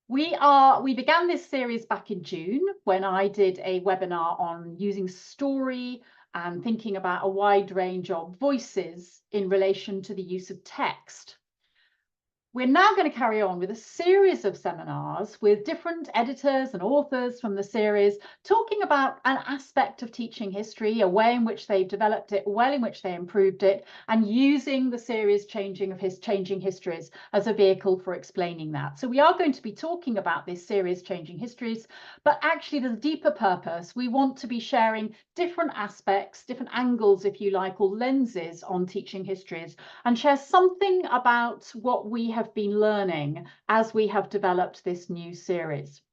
We began this series back in June when I did a webinar on using story and thinking about a wide range of voices in relation to the use of text. We're now going to carry on with a series of seminars with different editors and authors from the series, talking about an aspect of teaching history, a way in which they've developed it, a way in which they improved it, and using the series Changing Histories as a vehicle for explaining that. So we are going to be talking about this series Changing Histories, but actually there's a deeper purpose. We want to be sharing different aspects, different angles, if you like, or lenses on teaching histories, and share something about what we have been learning as we have developed this new series.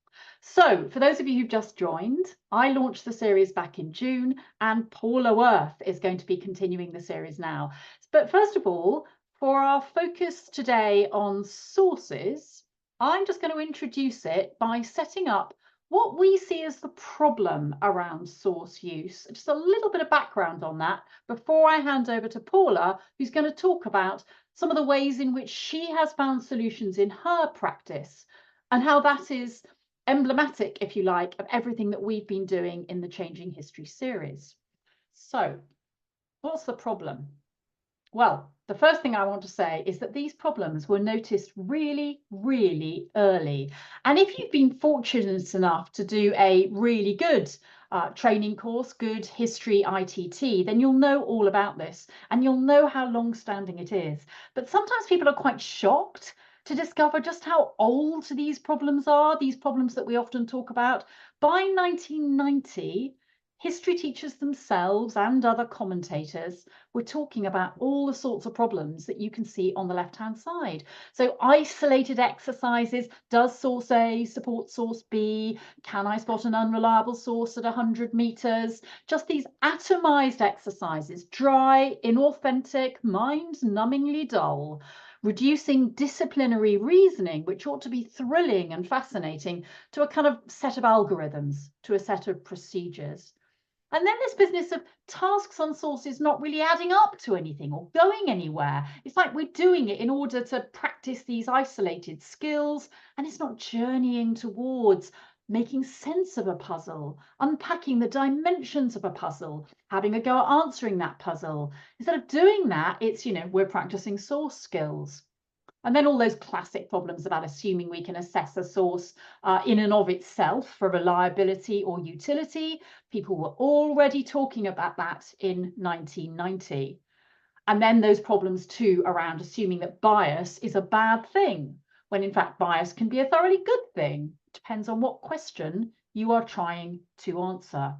So for those of you who've just joined, I launched the series back in June, and Paula Worth is going to be continuing the series now. But first of all, for our focus today on sources, I'm just going to introduce it by setting up what we see as the problem around source use. Just a little bit of background on that before I hand over to Paula, who's going to talk about some of the ways in which she has found solutions in her practice and how that is emblematic, if you like, of everything that we've been doing in the Changing History series. So, what's the problem? Well, the first thing I want to say is that these problems were noticed really, really early. And if you've been fortunate enough to do a really good training course, good history ITT, then you'll know all about this and you'll know how long-standing it is. But sometimes people are quite shocked to discover just how old these problems are, these problems that we often talk about. By 1990, history teachers themselves and other commentators were talking about all the sorts of problems that you can see on the left-hand side. So isolated exercises, does source A support source B? Can I spot an unreliable source at 100 meters? Just these atomized exercises, dry, inauthentic, mind-numbingly dull, reducing disciplinary reasoning, which ought to be thrilling and fascinating, to a kind of set of algorithms, to a set of procedures. And then this business of tasks on sources not really adding up to anything or going anywhere. It's like we're doing it in order to practice these isolated skills, and it's not journeying towards making sense of a puzzle, unpacking the dimensions of a puzzle, having a go at answering that puzzle. Instead of doing that, it's, we're practicing source skills. And then all those classic problems about assuming we can assess a source in and of itself for reliability or utility. People were already talking about that in 1990. And then those problems too around assuming that bias is a bad thing, when in fact bias can be a thoroughly good thing. It depends on what question you are trying to answer.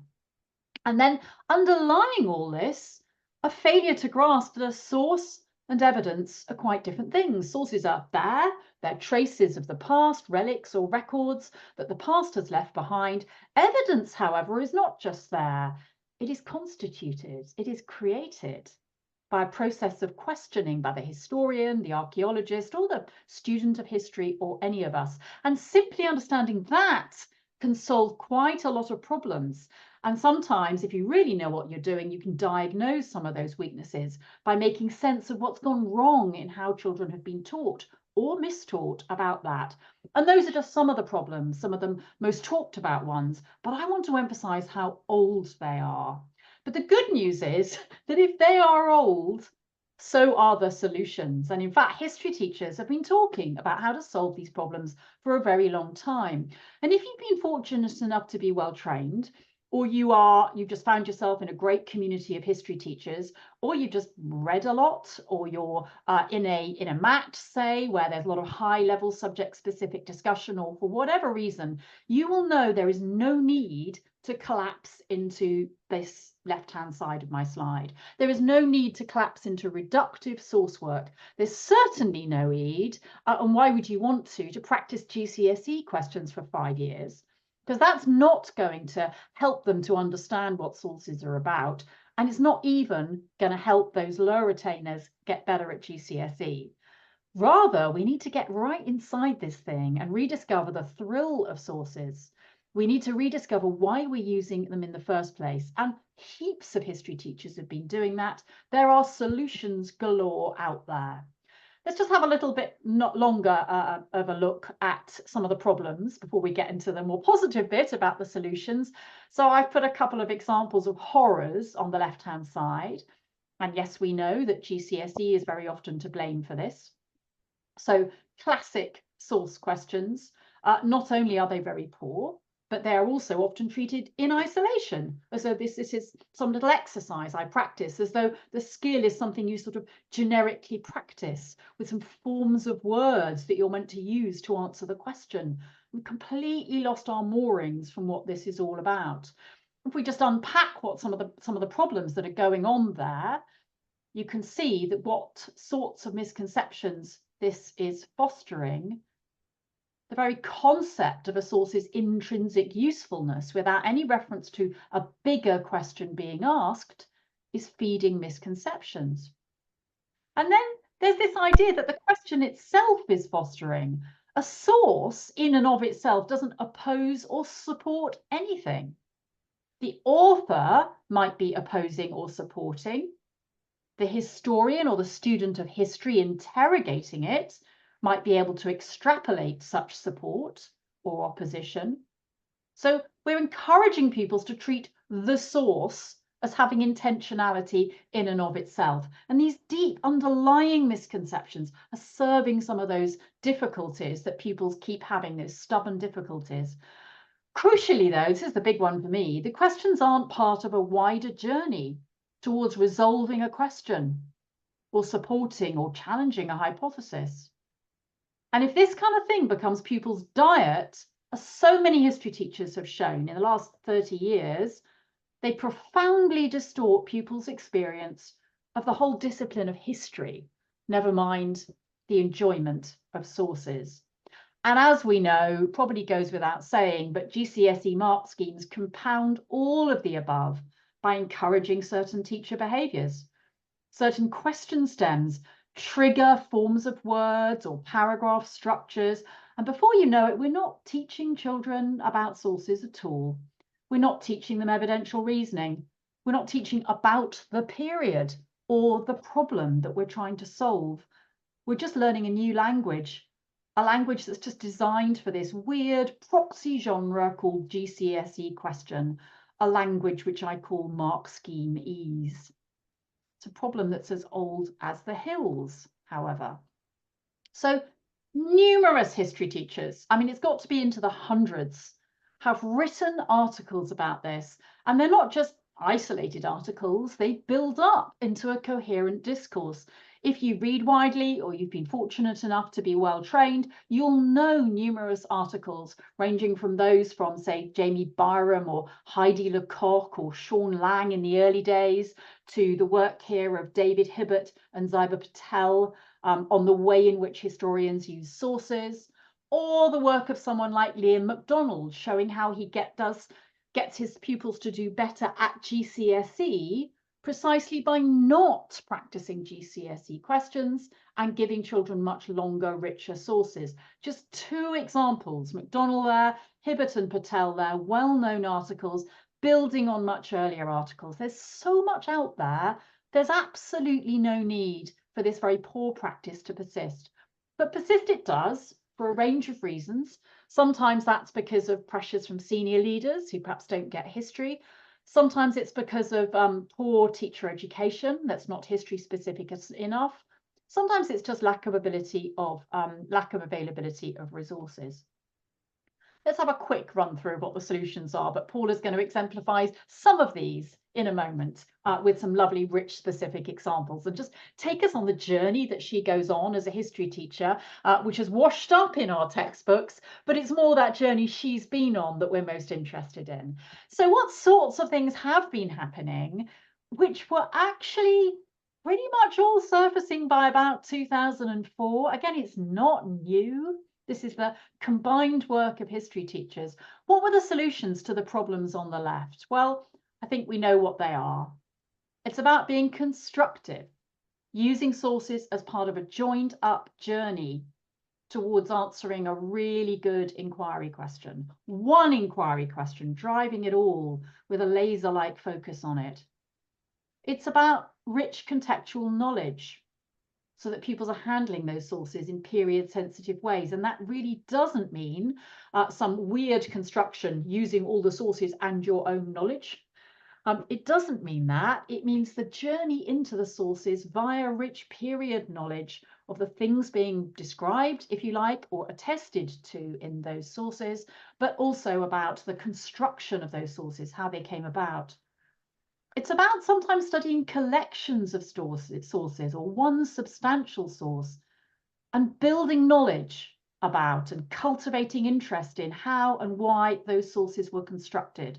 And then underlying all this, a failure to grasp that a source and evidence are quite different things. Sources are there, they're traces of the past, relics or records that the past has left behind. Evidence, however, is not just there. It is constituted, it is created by a process of questioning by the historian, the archaeologist, or the student of history, or any of us. And simply understanding that can solve quite a lot of problems. And sometimes, if you really know what you're doing, you can diagnose some of those weaknesses by making sense of what's gone wrong in how children have been taught or mistaught about that. And those are just some of the problems, some of them most talked about ones, but I want to emphasize how old they are. But the good news is that if they are old, so are the solutions. And in fact, history teachers have been talking about how to solve these problems for a very long time. And if you've been fortunate enough to be well trained, or you've just found yourself in a great community of history teachers, or you've just read a lot, or you're in a MAT, say, where there's a lot of high-level subject-specific discussion, or for whatever reason, you will know there is no need to collapse into this left-hand side of my slide. There is no need to collapse into reductive source work. There's certainly no need, and why would you want to practice GCSE questions for 5 years? Because that's not going to help them to understand what sources are about. And it's not even going to help those lower retainers get better at GCSE. Rather, we need to get right inside this thing and rediscover the thrill of sources. We need to rediscover why we're using them in the first place. And heaps of history teachers have been doing that. There are solutions galore out there. Let's just have a little bit not longer of a look at some of the problems before we get into the more positive bit about the solutions. So I've put a couple of examples of horrors on the left-hand side. And yes, we know that GCSE is very often to blame for this. So classic source questions, not only are they very poor, but they're also often treated in isolation, as though this is some little exercise I practice, as though the skill is something you sort of generically practice with some forms of words that you're meant to use to answer the question. We've completely lost our moorings from what this is all about. If we just unpack what some of the problems that are going on there, you can see that what sorts of misconceptions this is fostering. The very concept of a source's intrinsic usefulness without any reference to a bigger question being asked is feeding misconceptions. And then there's this idea that the question itself is fostering. A source in and of itself doesn't oppose or support anything. The author might be opposing or supporting. The historian or the student of history interrogating it might be able to extrapolate such support or opposition. So we're encouraging pupils to treat the source as having intentionality in and of itself. And these deep underlying misconceptions are serving some of those difficulties that pupils keep having, those stubborn difficulties. Crucially, though, this is the big one for me, the questions aren't part of a wider journey towards resolving a question or supporting or challenging a hypothesis. And if this kind of thing becomes pupils' diet, as so many history teachers have shown in the last 30 years, they profoundly distort pupils' experience of the whole discipline of history, never mind the enjoyment of sources. And as we know, probably goes without saying, but GCSE mark schemes compound all of the above by encouraging certain teacher behaviours. Certain question stems trigger forms of words or paragraph structures. And before you know it, we're not teaching children about sources at all. We're not teaching them evidential reasoning. We're not teaching about the period or the problem that we're trying to solve. We're just learning a new language, a language that's just designed for this weird proxy genre called GCSE question, a language which I call mark scheme ease. It's a problem that's as old as the hills, however. So numerous history teachers, I mean, it's got to be into the hundreds, have written articles about this. And they're not just isolated articles, they build up into a coherent discourse. If you read widely or you've been fortunate enough to be well trained, you'll know numerous articles ranging from those from, say, Jamie Byram or Heidi Lecoq or Sean Lang in the early days, to the work here of David Hibbert and Zyba Patel on the way in which historians use sources, or the work of someone like Liam MacDonald showing how he gets his pupils to do better at GCSE precisely by not practicing GCSE questions and giving children much longer, richer sources. Just two examples, MacDonald there, Hibbert and Patel there, well-known articles building on much earlier articles. There's so much out there. There's absolutely no need for this very poor practice to persist. But persist it does for a range of reasons. Sometimes that's because of pressures from senior leaders who perhaps don't get history. Sometimes it's because of poor teacher education that's not history specific enough. Sometimes it's just lack of availability of resources. Let's have a quick run through of what the solutions are, but Paula's going to exemplify some of these in a moment with some lovely, rich, specific examples, and just take us on the journey that she goes on as a history teacher, which is washed up in our textbooks, but it's more that journey she's been on that we're most interested in. So what sorts of things have been happening, which were actually pretty much all surfacing by about 2004? Again, it's not new. This is the combined work of history teachers. What were the solutions to the problems on the left? Well, I think we know what they are. It's about being constructive, using sources as part of a joined up journey towards answering a really good inquiry question. One inquiry question, driving it all with a laser-like focus on it. It's about rich contextual knowledge. so that pupils are handling those sources in period-sensitive ways. And that really doesn't mean some weird construction using all the sources and your own knowledge. It doesn't mean that. It means the journey into the sources via rich period knowledge of the things being described, if you like, or attested to in those sources, but also about the construction of those sources, how they came about. It's about sometimes studying collections of sources or one substantial source and building knowledge about and cultivating interest in how and why those sources were constructed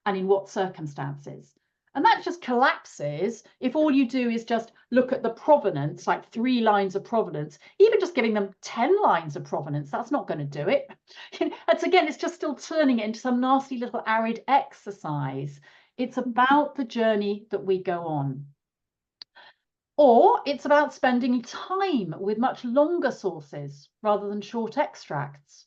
and in what circumstances. And that just collapses if all you do is just look at the provenance, like 3 lines of provenance. Even just giving them 10 lines of provenance, that's not going to do it. It's just still turning it into some nasty little arid exercise. It's about the journey that we go on. Or it's about spending time with much longer sources rather than short extracts.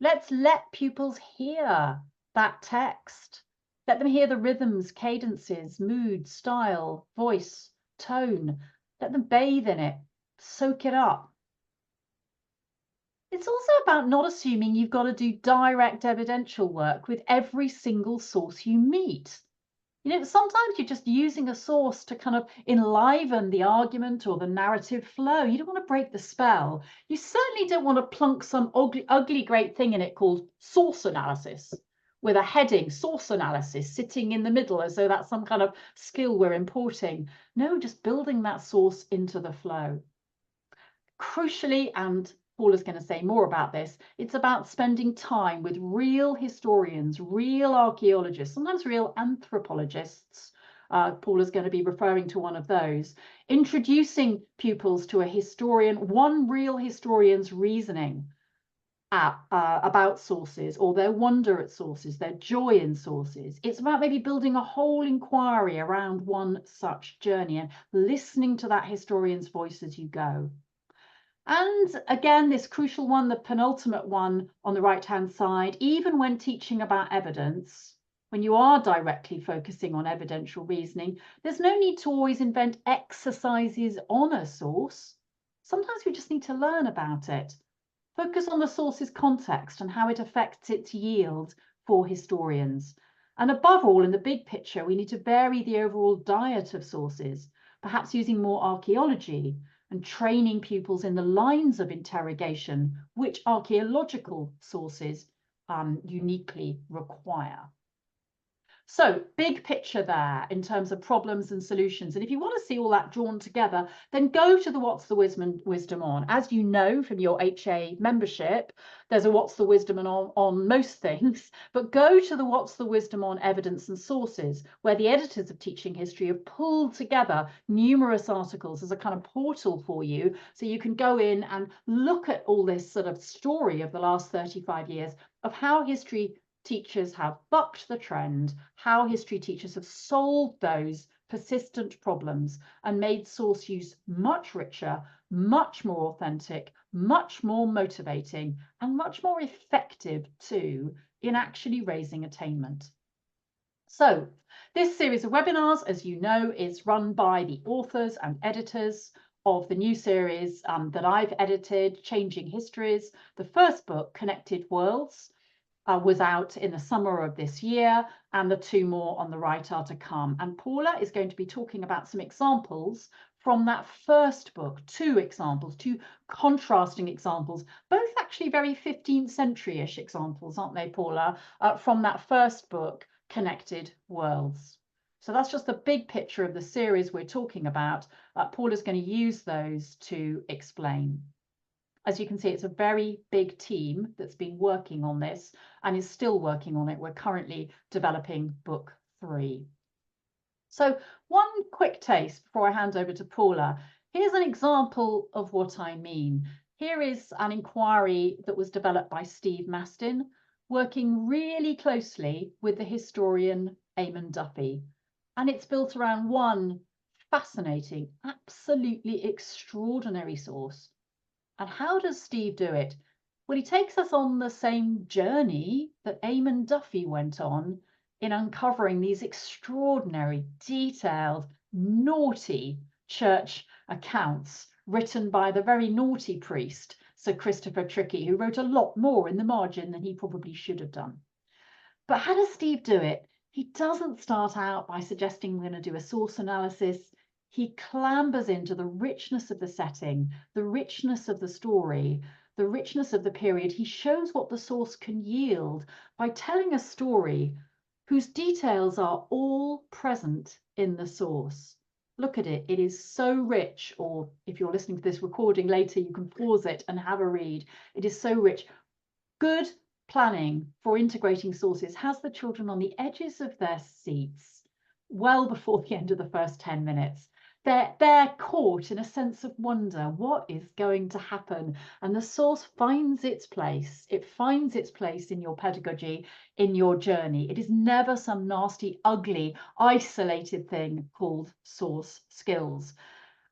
Let's let pupils hear that text. Let them hear the rhythms, cadences, mood, style, voice, tone. Let them bathe in it, soak it up. It's also about not assuming you've got to do direct evidential work with every single source you meet. Sometimes you're just using a source to kind of enliven the argument or the narrative flow. You don't want to break the spell. You certainly don't want to plunk some ugly great thing in it called source analysis with a heading, source analysis, sitting in the middle as though that's some kind of skill we're importing. No, just building that source into the flow. Crucially, and Paula's going to say more about this, it's about spending time with real historians, real archaeologists, sometimes real anthropologists. Paula's going to be referring to one of those, introducing pupils to one real historian's reasoning about sources, or their wonder at sources, their joy in sources. It's about maybe building a whole inquiry around one such journey and listening to that historian's voice as you go. And again, this crucial one, the penultimate one on the right-hand side, even when teaching about evidence, when you are directly focusing on evidential reasoning, there's no need to always invent exercises on a source. Sometimes we just need to learn about it. Focus on the source's context and how it affects its yield for historians. And above all, in the big picture, we need to vary the overall diet of sources, perhaps using more archaeology, and training pupils in the lines of interrogation which archaeological sources uniquely require. So big picture there in terms of problems and solutions. And if you want to see all that drawn together, then go to the What's the Wisdom on. As you know from your HA membership, there's a What's the Wisdom on most things, but go to the What's the Wisdom on Evidence and Sources, where the editors of Teaching History have pulled together numerous articles as a kind of portal for you, so you can go in and look at all this sort of story of the last 35 years of how history teachers have bucked the trend, how history teachers have solved those persistent problems and made source use much richer, much more authentic, much more motivating, and much more effective too in actually raising attainment. So this series of webinars, as you know, is run by the authors and editors of the new series that I've edited, Changing Histories. The first book, Connected Worlds, was out in the summer of this year, and the 2 more on the right are to come. And Paula is going to be talking about some examples from that first book, 2 examples, 2 contrasting examples, both actually very 15th century-ish examples, aren't they, Paula, from that first book, Connected Worlds. So that's just the big picture of the series we're talking about. Paula's going to use those to explain. As you can see, it's a very big team that's been working on this and is still working on it. We're currently developing book 3. So one quick taste before I hand over to Paula. Here's an example of what I mean. Here is an inquiry that was developed by Steve Mastin, working really closely with the historian Eamon Duffy. And it's built around one fascinating, absolutely extraordinary source. And how does Steve do it? Well, he takes us on the same journey that Eamon Duffy went on in uncovering these extraordinary, detailed, naughty church accounts written by the very naughty priest, Sir Christopher Trickey, who wrote a lot more in the margin than he probably should have done. But how does Steve do it? He doesn't start out by suggesting we're going to do a source analysis. He clambers into the richness of the setting, the richness of the story, the richness of the period. He shows what the source can yield by telling a story whose details are all present in the source. Look at it. It is so rich, or if you're listening to this recording later, you can pause it and have a read. It is so rich. Good planning for integrating sources has the children on the edges of their seats well before the end of the first 10 minutes. They're caught in a sense of wonder. What is going to happen? And the source finds its place. It finds its place in your pedagogy, in your journey. It is never some nasty, ugly, isolated thing called source skills.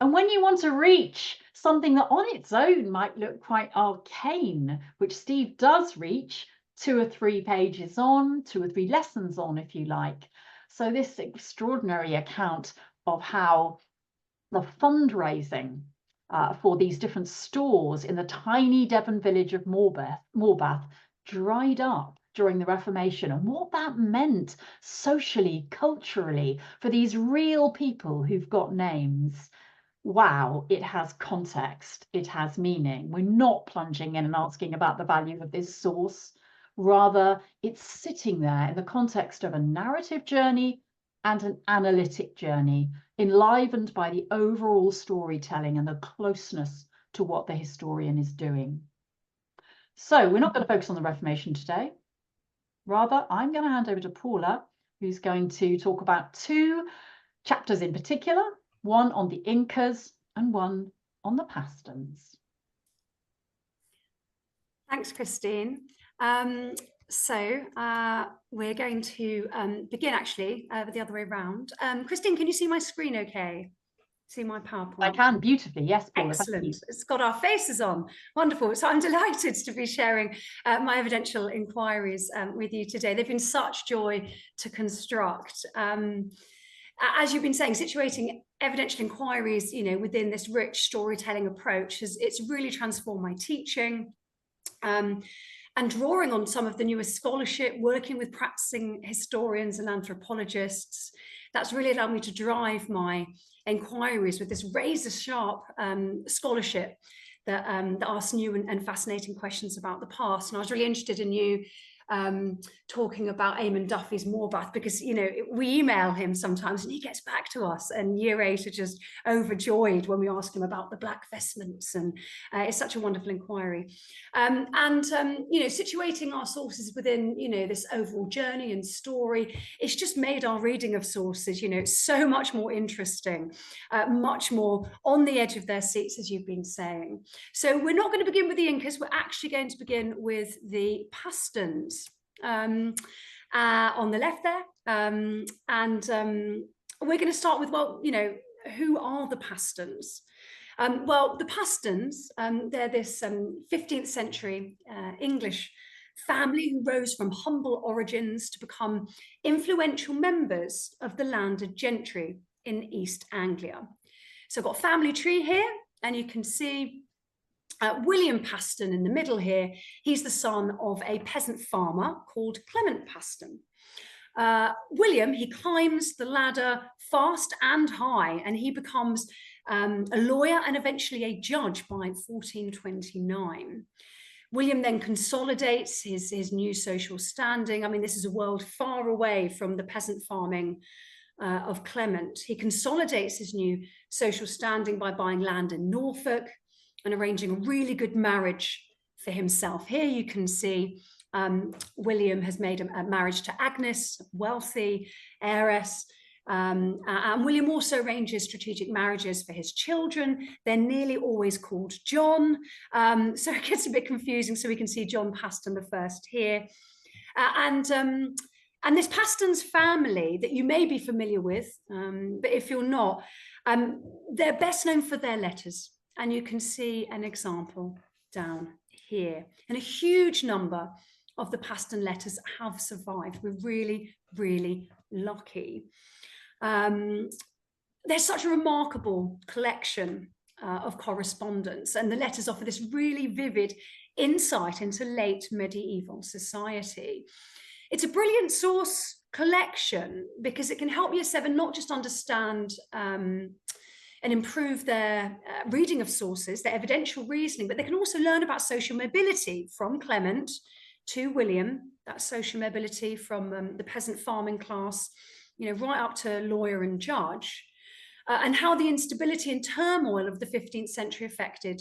And when you want to reach something that on its own might look quite arcane, which Steve does reach 2 or 3 pages on, 2 or 3 lessons on, if you like. So this extraordinary account of how the fundraising for these different stores in the tiny Devon village of Morbath dried up during the Reformation, and what that meant socially, culturally, for these real people who've got names. Wow, it has context, it has meaning. We're not plunging in and asking about the value of this source. Rather, it's sitting there in the context of a narrative journey and an analytic journey, enlivened by the overall storytelling and the closeness to what the historian is doing. So we're not going to focus on the Reformation today. Rather, I'm going to hand over to Paula, who's going to talk about 2 chapters in particular, one on the Incas and one on the Pastons. Thanks, Christine. We're going to begin actually with the other way around. Christine, can you see my screen okay? See my PowerPoint? I can beautifully, yes, Paula. Excellent. It's got our faces on. Wonderful. So I'm delighted to be sharing my evidential inquiries with you today. They've been such joy to construct. As you've been saying, situating evidential inquiries, within this rich storytelling approach, it's really transformed my teaching. And drawing on some of the newest scholarship, working with practicing historians and anthropologists, that's really allowed me to drive my inquiries with this razor-sharp scholarship that asks new and fascinating questions about the past. And I was really interested in you talking about Eamon Duffy's Morbath, because we email him sometimes and he gets back to us, and Year 8 are just overjoyed when we ask him about the black vestments, and it's such a wonderful inquiry. Situating our sources within this overall journey and story, it's just made our reading of sources so much more interesting, much more on the edge of their seats, as you've been saying. So we're not going to begin with the Incas, we're actually going to begin with the Pastons. On the left there, we're going to start with, who are the Pastons? Well, the Pastons, they're this 15th century English family who rose from humble origins to become influential members of the landed gentry in East Anglia. So I've got a family tree here, and you can see William Paston in the middle here. He's the son of a peasant farmer called Clement Paston. William, he climbs the ladder fast and high, and he becomes a lawyer and eventually a judge by 1429. William then consolidates his new social standing. I mean, this is a world far away from the peasant farming of Clement. He consolidates his new social standing by buying land in Norfolk and arranging a really good marriage for himself. Here you can see William has made a marriage to Agnes, wealthy heiress, and William also arranges strategic marriages for his children. They're nearly always called John, so it gets a bit confusing. So we can see John Paston the first here. And this Paston's family that you may be familiar with, but if you're not, they're best known for their letters. And you can see an example down here. And a huge number of the Paston letters have survived. We're really, really lucky. There's such a remarkable collection of correspondence, and the letters offer this really vivid insight into late medieval society. It's a brilliant source collection because it can help Year 7 not just understand and improve their reading of sources, their evidential reasoning, but they can also learn about social mobility from Clement to William, that social mobility from the peasant farming class, right up to lawyer and judge, and how the instability and turmoil of the 15th century affected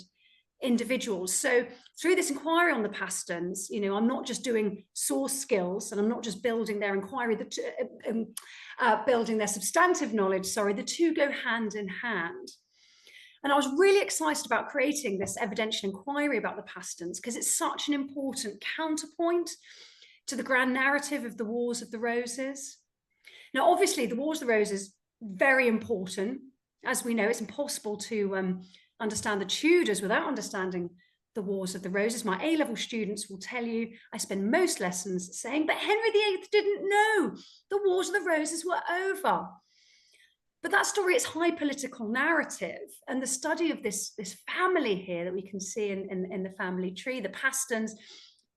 individuals. So through this inquiry on the Pastons, I'm not just doing source skills, and I'm not just building their inquiry, building their substantive knowledge, the two go hand in hand. And I was really excited about creating this evidential inquiry about the Pastons because it's such an important counterpoint to the grand narrative of the Wars of the Roses. Now, obviously, the Wars of the Roses, very important. As we know, it's impossible to understand the Tudors without understanding the Wars of the Roses. My A-level students will tell you, I spend most lessons saying, but Henry VIII didn't know the Wars of the Roses were over. But that story is high political narrative, and the study of this family here that we can see in the family tree, the Pastons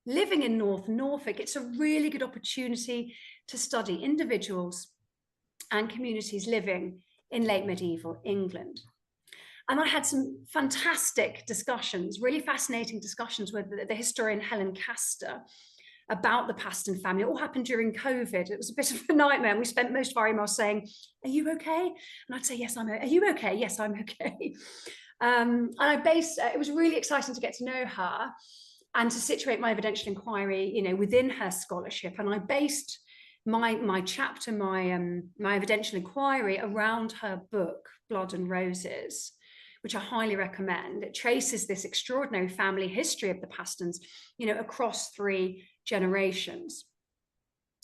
living in North Norfolk, it's a really good opportunity to study individuals and communities living in late medieval England. And I had some fantastic discussions, really fascinating discussions with the historian Helen Castor about the Paston family. It all happened during COVID. It was a bit of a nightmare. And we spent most of our emails saying, are you okay? And I'd say, yes, I'm okay. Are you okay? Yes, I'm okay. And it was really exciting to get to know her and to situate my evidential inquiry, within her scholarship. And I based my chapter, my evidential inquiry around her book, Blood and Roses, which I highly recommend. It traces this extraordinary family history of the Pastons, across 3 generations.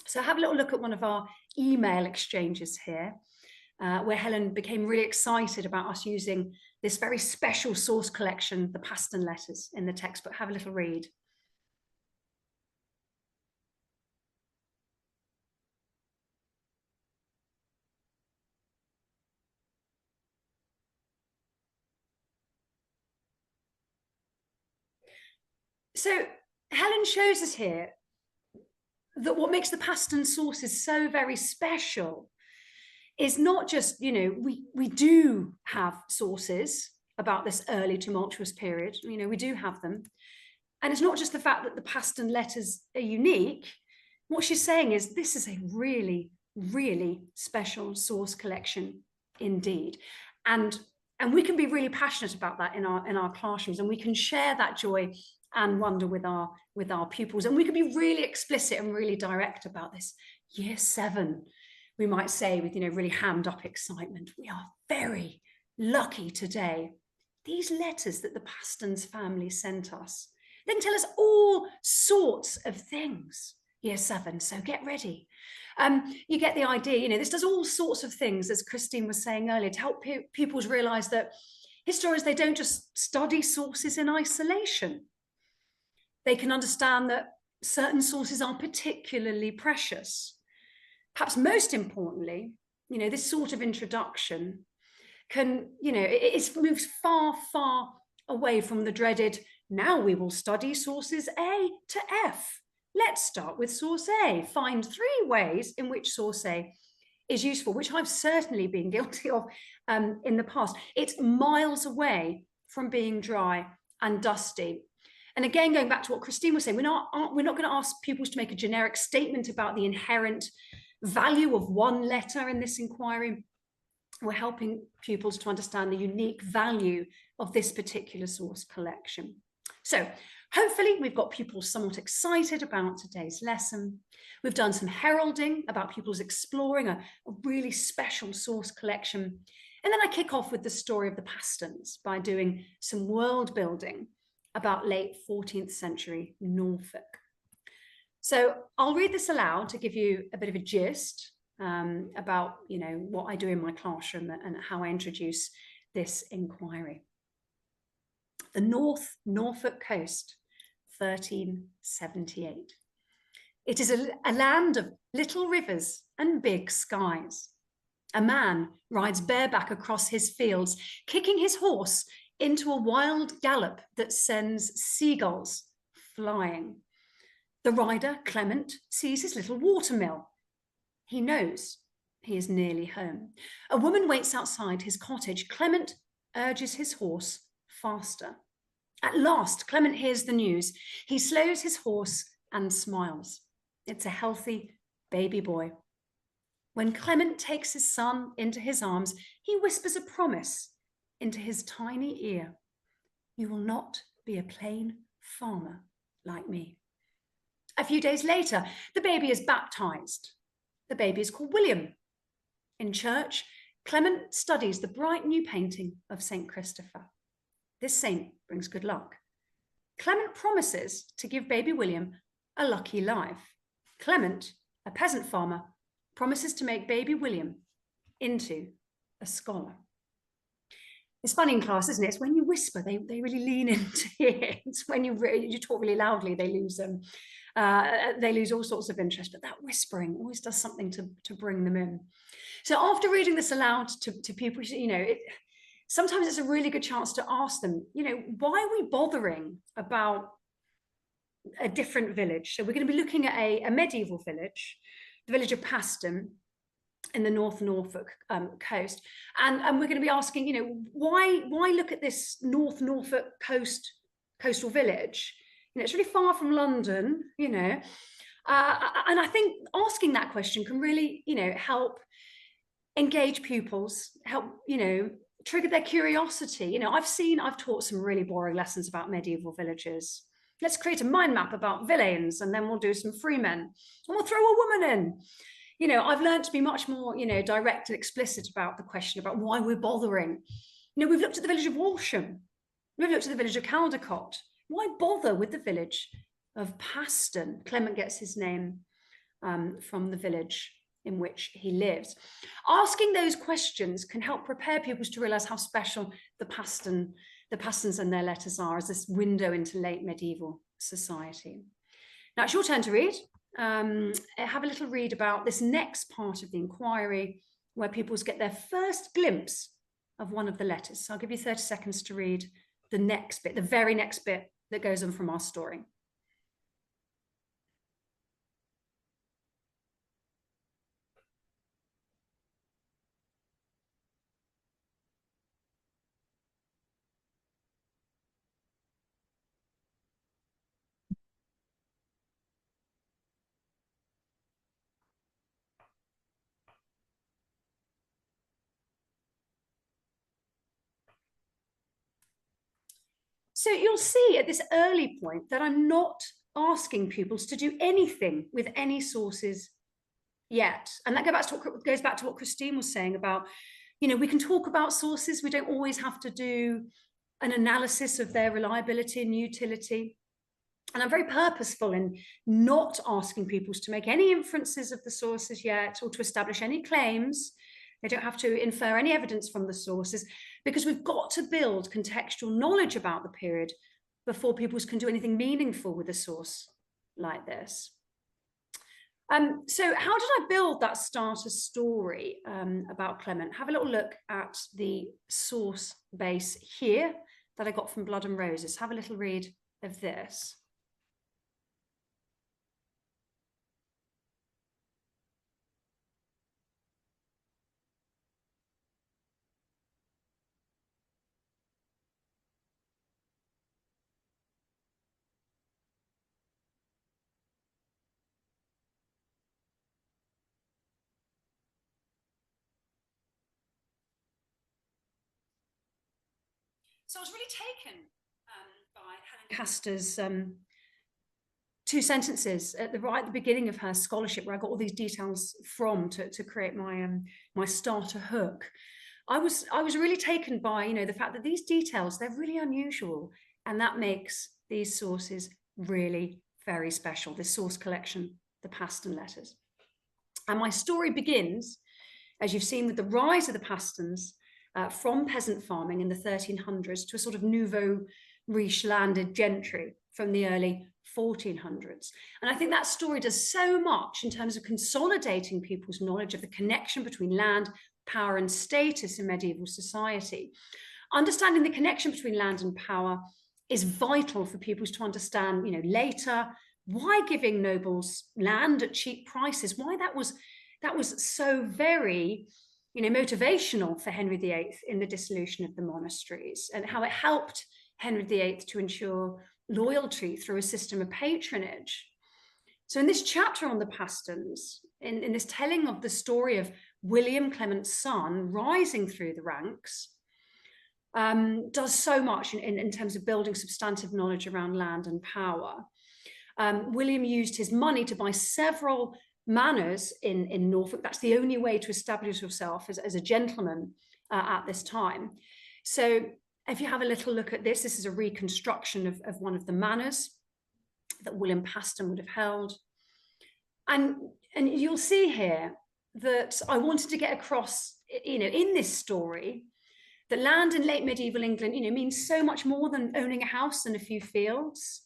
So have a little look at one of our email exchanges here, where Helen became really excited about us using this very special source collection, the Paston letters, in the textbook. Have a little read. So Helen shows us here that what makes the Paston sources so very special is not just, we do have sources about this early tumultuous period, we do have them. And it's not just the fact that the Paston letters are unique. What she's saying is this is a really, really special source collection indeed. And we can be really passionate about that in our classrooms, and we can share that joy and wonder with our pupils. And we can be really explicit and really direct about this. Year 7, we might say with, really hammed up excitement, we are very lucky today. These letters that the Pastons family sent us, they can tell us all sorts of things. Year 7, so get ready. You get the idea, this does all sorts of things, as Christine was saying earlier, to help pupils realise that historians, they don't just study sources in isolation. They can understand that certain sources are particularly precious. Perhaps most importantly, this sort of introduction can, it moves far, far away from the dreaded, now we will study sources A to F. Let's start with source A. Find 3 ways in which source A is useful, which I've certainly been guilty of in the past. It's miles away from being dry and dusty. And again, going back to what Christine was saying, we're not going to ask pupils to make a generic statement about the inherent value of one letter in this inquiry. We're helping pupils to understand the unique value of this particular source collection. So hopefully we've got pupils somewhat excited about today's lesson. We've done some heralding about pupils exploring a really special source collection. And then I kick off with the story of the Pastons by doing some world building about late 14th century Norfolk. So I'll read this aloud to give you a bit of a gist about, what I do in my classroom and how I introduce this inquiry. The North Norfolk coast, 1378. It is a land of little rivers and big skies. A man rides bareback across his fields, kicking his horse into a wild gallop that sends seagulls flying. The rider, Clement, sees his little watermill. He knows he is nearly home. A woman waits outside his cottage. Clement urges his horse faster. At last, Clement hears the news. He slows his horse and smiles. It's a healthy baby boy. When Clement takes his son into his arms, he whispers a promise into his tiny ear. You will not be a plain farmer like me. A few days later, the baby is baptized. The baby is called William. In church, Clement studies the bright new painting of St. Christopher. This saint brings good luck. Clement promises to give baby William a lucky life. Clement, a peasant farmer, promises to make baby William into a scholar. It's funny in class, isn't it? It's when you whisper, they really lean into it. It's when you talk really loudly, they lose all sorts of interest. But that whispering always does something to bring them in. So after reading this aloud to people, sometimes it's a really good chance to ask them, why are we bothering about a different village? So we're going to be looking at a medieval village, the village of Paston in the North Norfolk coast. And we're going to be asking, why look at this North Norfolk coastal village? It's really far from London, and I think asking that question can really, help engage pupils, help, trigger their curiosity. I've taught some really boring lessons about medieval villages. Let's create a mind map about villains, and then we'll do some freemen, and we'll throw a woman in. I've learned to be much more, direct and explicit about the question about why we're bothering. We've looked at the village of Walsham. We've looked at the village of Caldecott. Why bother with the village of Paston? Clement gets his name from the village in which he lives. Asking those questions can help prepare pupils to realise how special the Pastons and their letters are as this window into late medieval society. Now it's your turn to read. Have a little read about this next part of the inquiry where pupils get their first glimpse of one of the letters. So I'll give you 30 seconds to read the next bit, the very next bit that goes on from our story. So you'll see at this early point that I'm not asking pupils to do anything with any sources yet. And that goes back to what Christine was saying about, we can talk about sources. We don't always have to do an analysis of their reliability and utility. And I'm very purposeful in not asking pupils to make any inferences of the sources yet or to establish any claims. They don't have to infer any evidence from the sources, because we've got to build contextual knowledge about the period before pupils can do anything meaningful with a source like this. So how did I build that starter story about Clement? Have a little look at the source base here that I got from Blood and Roses. Have a little read of this. So I was really taken by Helen Castor's 2 sentences at the beginning of her scholarship, where I got all these details from to create my starter hook. I was really taken by the fact that these details, they're really unusual, and that makes these sources really very special. This source collection, the Paston letters, and my story begins, as you've seen, with the rise of the Pastons from peasant farming in the 1300s to a sort of nouveau riche landed gentry from the early 1400s. And I think that story does so much in terms of consolidating people's knowledge of the connection between land, power, and status in medieval society. Understanding the connection between land and power is vital for pupils to understand, later why giving nobles land at cheap prices, why that was so very, motivational for Henry VIII in the dissolution of the monasteries, and how it helped Henry VIII to ensure loyalty through a system of patronage. So in this chapter on the Pastons, in this telling of the story of William Clement's son rising through the ranks, does so much in terms of building substantive knowledge around land and power. William used his money to buy several manors in Norfolk. That's the only way to establish yourself as a gentleman at this time. So if you have a little look at this, this is a reconstruction of one of the manors that William Paston would have held. And you'll see here that I wanted to get across, in this story, that land in late medieval England, means so much more than owning a house and a few fields.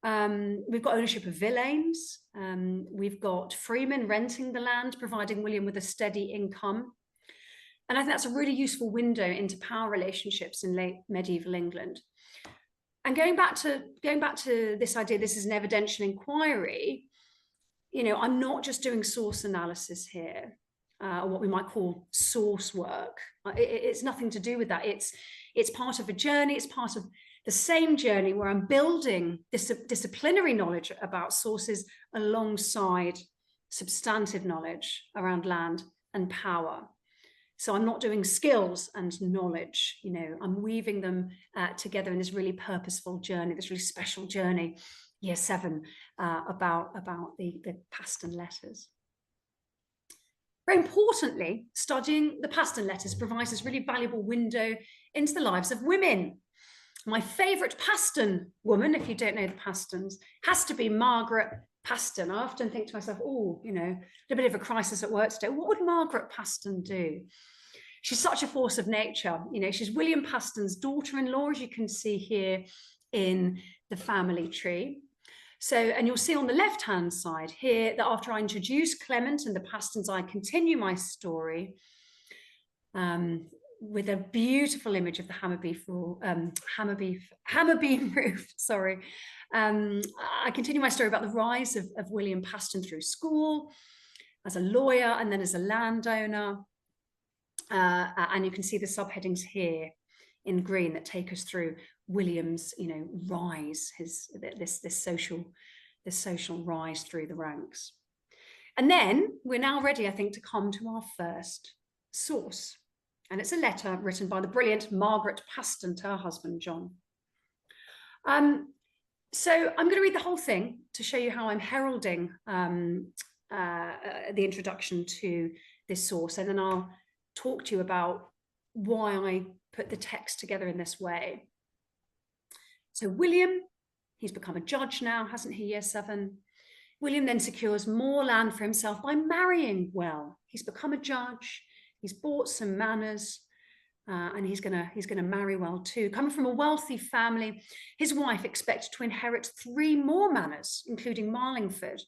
We've got ownership of villeins. We've got freemen renting the land, providing William with a steady income. And I think that's a really useful window into power relationships in late medieval England. And going back to this idea, this is an evidential inquiry. I'm not just doing source analysis here, or what we might call source work. It's nothing to do with that. It's part of a journey. It's part of the same journey where I'm building this disciplinary knowledge about sources alongside substantive knowledge around land and power. So I'm not doing skills and knowledge, I'm weaving them together in this really purposeful journey, this really special journey, year 7, about the Paston letters. Very importantly, studying the Paston letters provides this really valuable window into the lives of women. My favourite Paston woman, if you don't know the Pastons, has to be Margaret Paston. I often think to myself, a bit of a crisis at work today. What would Margaret Paston do? She's such a force of nature. She's William Paston's daughter-in-law, as you can see here in the family tree. So, and you'll see on the left-hand side here that after I introduce Clement and the Pastons, I continue my story with a beautiful image of the Hammerbeam roof. Sorry. I continue my story about the rise of William Paston through school, as a lawyer, and then as a landowner. And you can see the subheadings here in green that take us through William's, rise, this social rise through the ranks. And then we're now ready, I think, to come to our first source. And it's a letter written by the brilliant Margaret Paston to her husband, John. So I'm going to read the whole thing to show you how I'm heralding the introduction to this source. And then I'll talk to you about why I put the text together in this way. So William, he's become a judge now, hasn't he, year 7? William then secures more land for himself by marrying well. He's become a judge, he's bought some manors, and he's gonna marry well too. Coming from a wealthy family, his wife expects to inherit 3 more manors, including Marlingford.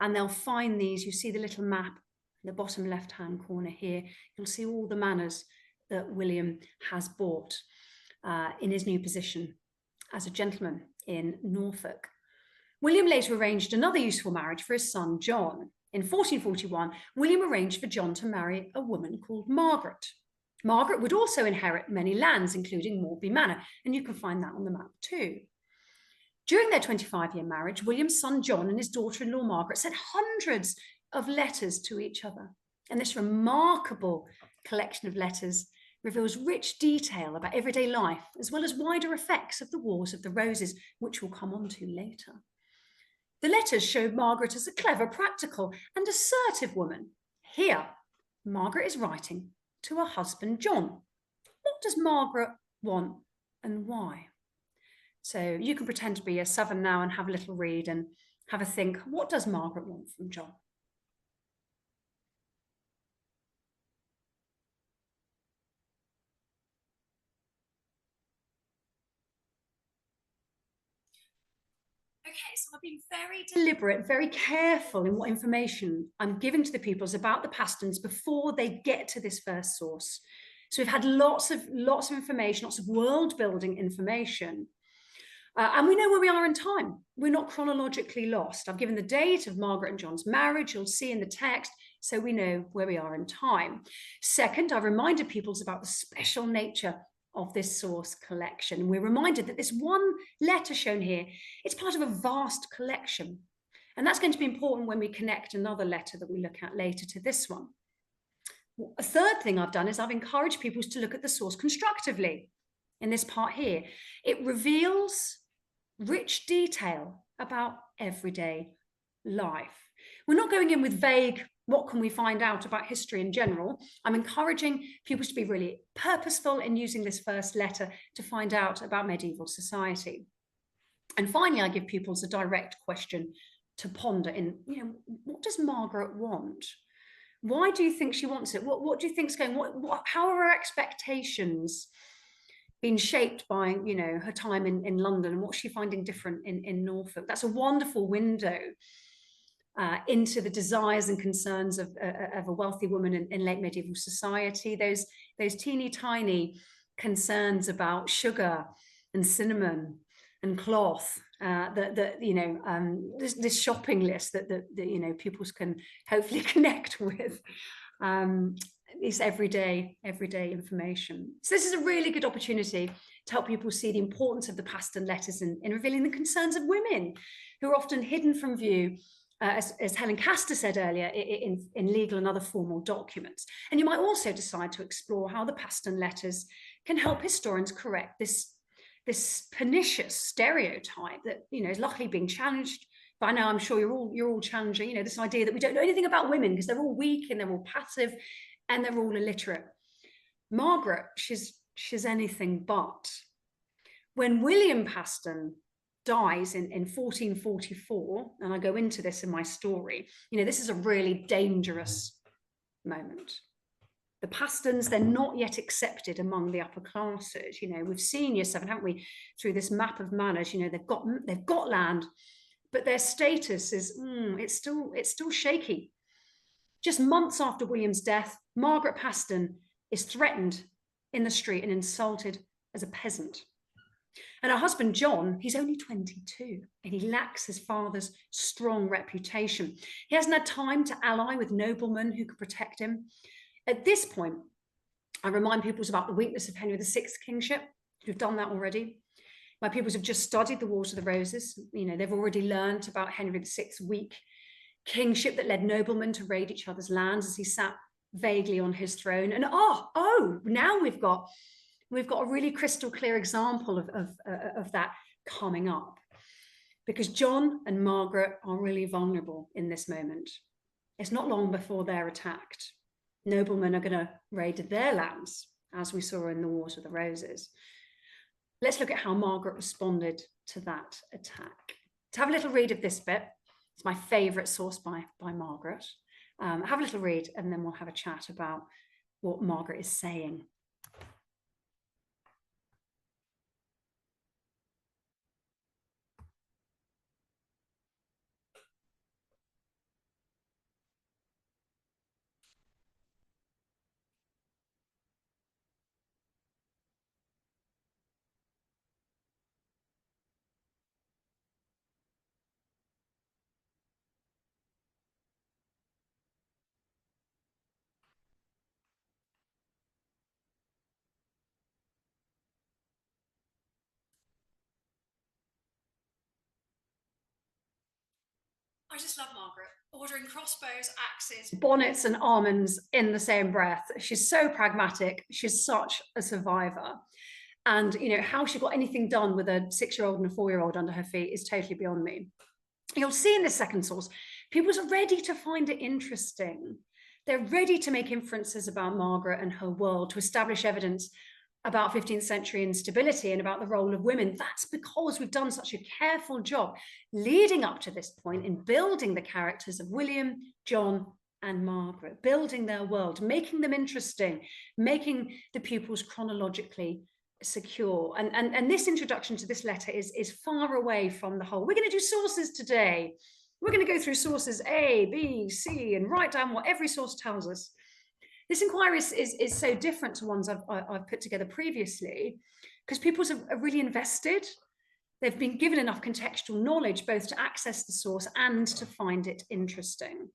And they'll find these, you see the little map in the bottom left-hand corner here. You'll see all the manors that William has bought in his new position as a gentleman in Norfolk. William later arranged another useful marriage for his son, John. In 1441, William arranged for John to marry a woman called Margaret. Margaret would also inherit many lands, including Morby Manor, and you can find that on the map too. During their 25-year marriage, William's son John and his daughter-in-law Margaret sent hundreds of letters to each other. And this remarkable collection of letters reveals rich detail about everyday life, as well as wider effects of the Wars of the Roses, which we'll come on to later. The letters showed Margaret as a clever, practical, and assertive woman. Here, Margaret is writing to her husband, John. What does Margaret want and why? So you can pretend to be a 7 now and have a little read and have a think, what does Margaret want from John? Okay, so I've been very deliberate, very careful in what information I'm giving to the pupils about the Pastons before they get to this first source. So we've had lots of information, lots of world building information. And we know where we are in time. We're not chronologically lost. I've given the date of Margaret and John's marriage, you'll see in the text, so we know where we are in time. Second, I've reminded pupils about the special nature of this source collection. We're reminded that this one letter shown here, it's part of a vast collection. And that's going to be important when we connect another letter that we look at later to this one. A third thing I've done is I've encouraged pupils to look at the source constructively in this part here. It reveals rich detail about everyday life. We're not going in with vague, what can we find out about history in general? I'm encouraging pupils to be really purposeful in using this first letter to find out about medieval society. And finally, I give pupils a direct question to ponder in, what does Margaret want? Why do you think she wants it? What do you think's going? How are her expectations been shaped by, her time in London, and what's she finding different in Norfolk? That's a wonderful window into the desires and concerns of a wealthy woman in late medieval society. Those teeny tiny concerns about sugar and cinnamon and cloth, this shopping list that pupils can hopefully connect with. This everyday information. So this is a really good opportunity to help people see the importance of the Paston letters in revealing the concerns of women who are often hidden from view, as Helen Castor said earlier, in legal and other formal documents. And you might also decide to explore how the Paston letters can help historians correct this pernicious stereotype that is luckily being challenged. By now, I'm sure you're all challenging, this idea that we don't know anything about women because they're all weak and they're all passive and they're all illiterate. Margaret, she's anything but. When William Paston dies in 1444, and I go into this in my story, this is a really dangerous moment. The Pastons, they're not yet accepted among the upper classes. We've seen year 7, haven't we, through this map of manners. They've got land, but their status is it's still shaky. Just months after William's death, Margaret Paston is threatened in the street and insulted as a peasant. And her husband, John, he's only 22 and he lacks his father's strong reputation. He hasn't had time to ally with noblemen who could protect him. At this point, I remind pupils about the weakness of Henry VI's kingship. We've done that already. My pupils have just studied the Wars of the Roses. They've already learned about Henry VI's weak kingship that led noblemen to raid each other's lands as he sat vaguely on his throne. And now we've got a really crystal clear example of that coming up, because John and Margaret are really vulnerable in this moment. It's not long before they're attacked. Noblemen are going to raid their lands, as we saw in the Wars of the Roses. Let's look at how Margaret responded to that attack. To have a little read of this bit. It's my favourite source by Margaret. Have a little read and then we'll have a chat about what Margaret is saying. I just love Margaret, ordering crossbows, axes, bonnets and almonds in the same breath. She's so pragmatic. She's such a survivor. And, how she got anything done with a 6-year-old and a 4-year-old under her feet is totally beyond me. You'll see in this second source, pupils are ready to find it interesting. They're ready to make inferences about Margaret and her world, to establish evidence about 15th century instability and about the role of women. That's because we've done such a careful job leading up to this point in building the characters of William, John, and Margaret, building their world, making them interesting, making the pupils chronologically secure. And this introduction to this letter is far away from the whole. We're going to do sources today. We're going to go through sources A, B, C, and write down what every source tells us. This inquiry is so different to ones I've put together previously, because pupils are really invested. They've been given enough contextual knowledge both to access the source and to find it interesting.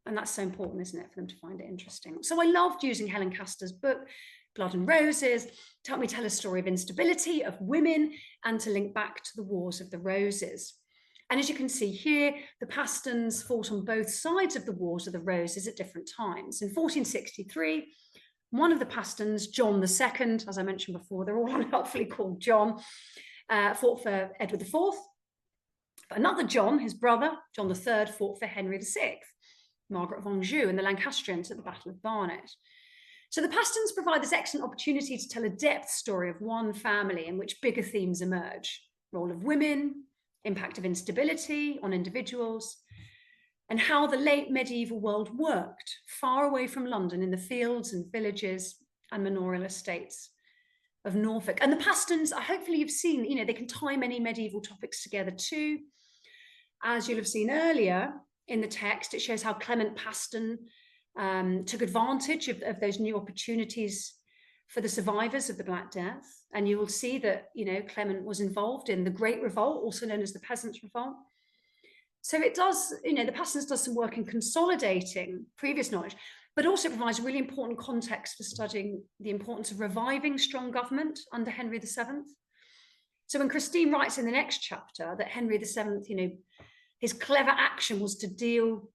And that's so important, isn't it, for them to find it interesting? So I loved using Helen Castor's book, Blood and Roses, to help me tell a story of instability, of women, and to link back to the Wars of the Roses. And as you can see here, the Pastons fought on both sides of the Wars of the Roses at different times. In 1463, one of the Pastons, John II, as I mentioned before, they're all unhelpfully called John, fought for Edward IV. But another John, his brother, John III, fought for Henry VI, Margaret of Anjou, and the Lancastrians at the Battle of Barnet. So the Pastons provide this excellent opportunity to tell a depth story of one family in which bigger themes emerge: role of women, impact of instability on individuals, and how the late medieval world worked far away from London in the fields and villages and manorial estates of Norfolk. And the Pastons, hopefully you've seen, you know, they can tie many medieval topics together too. As you'll have seen earlier in the text, it shows how Clement Paston took advantage of those new opportunities for the survivors of the Black Death. And you will see that, you know, Clement was involved in the Great Revolt, also known as the Peasants' Revolt. So it does, you know, the Pastons does some work in consolidating previous knowledge, but also provides a really important context for studying the importance of reviving strong government under Henry VII. So when Christine writes in the next chapter that Henry VII, you know, his clever action was to deal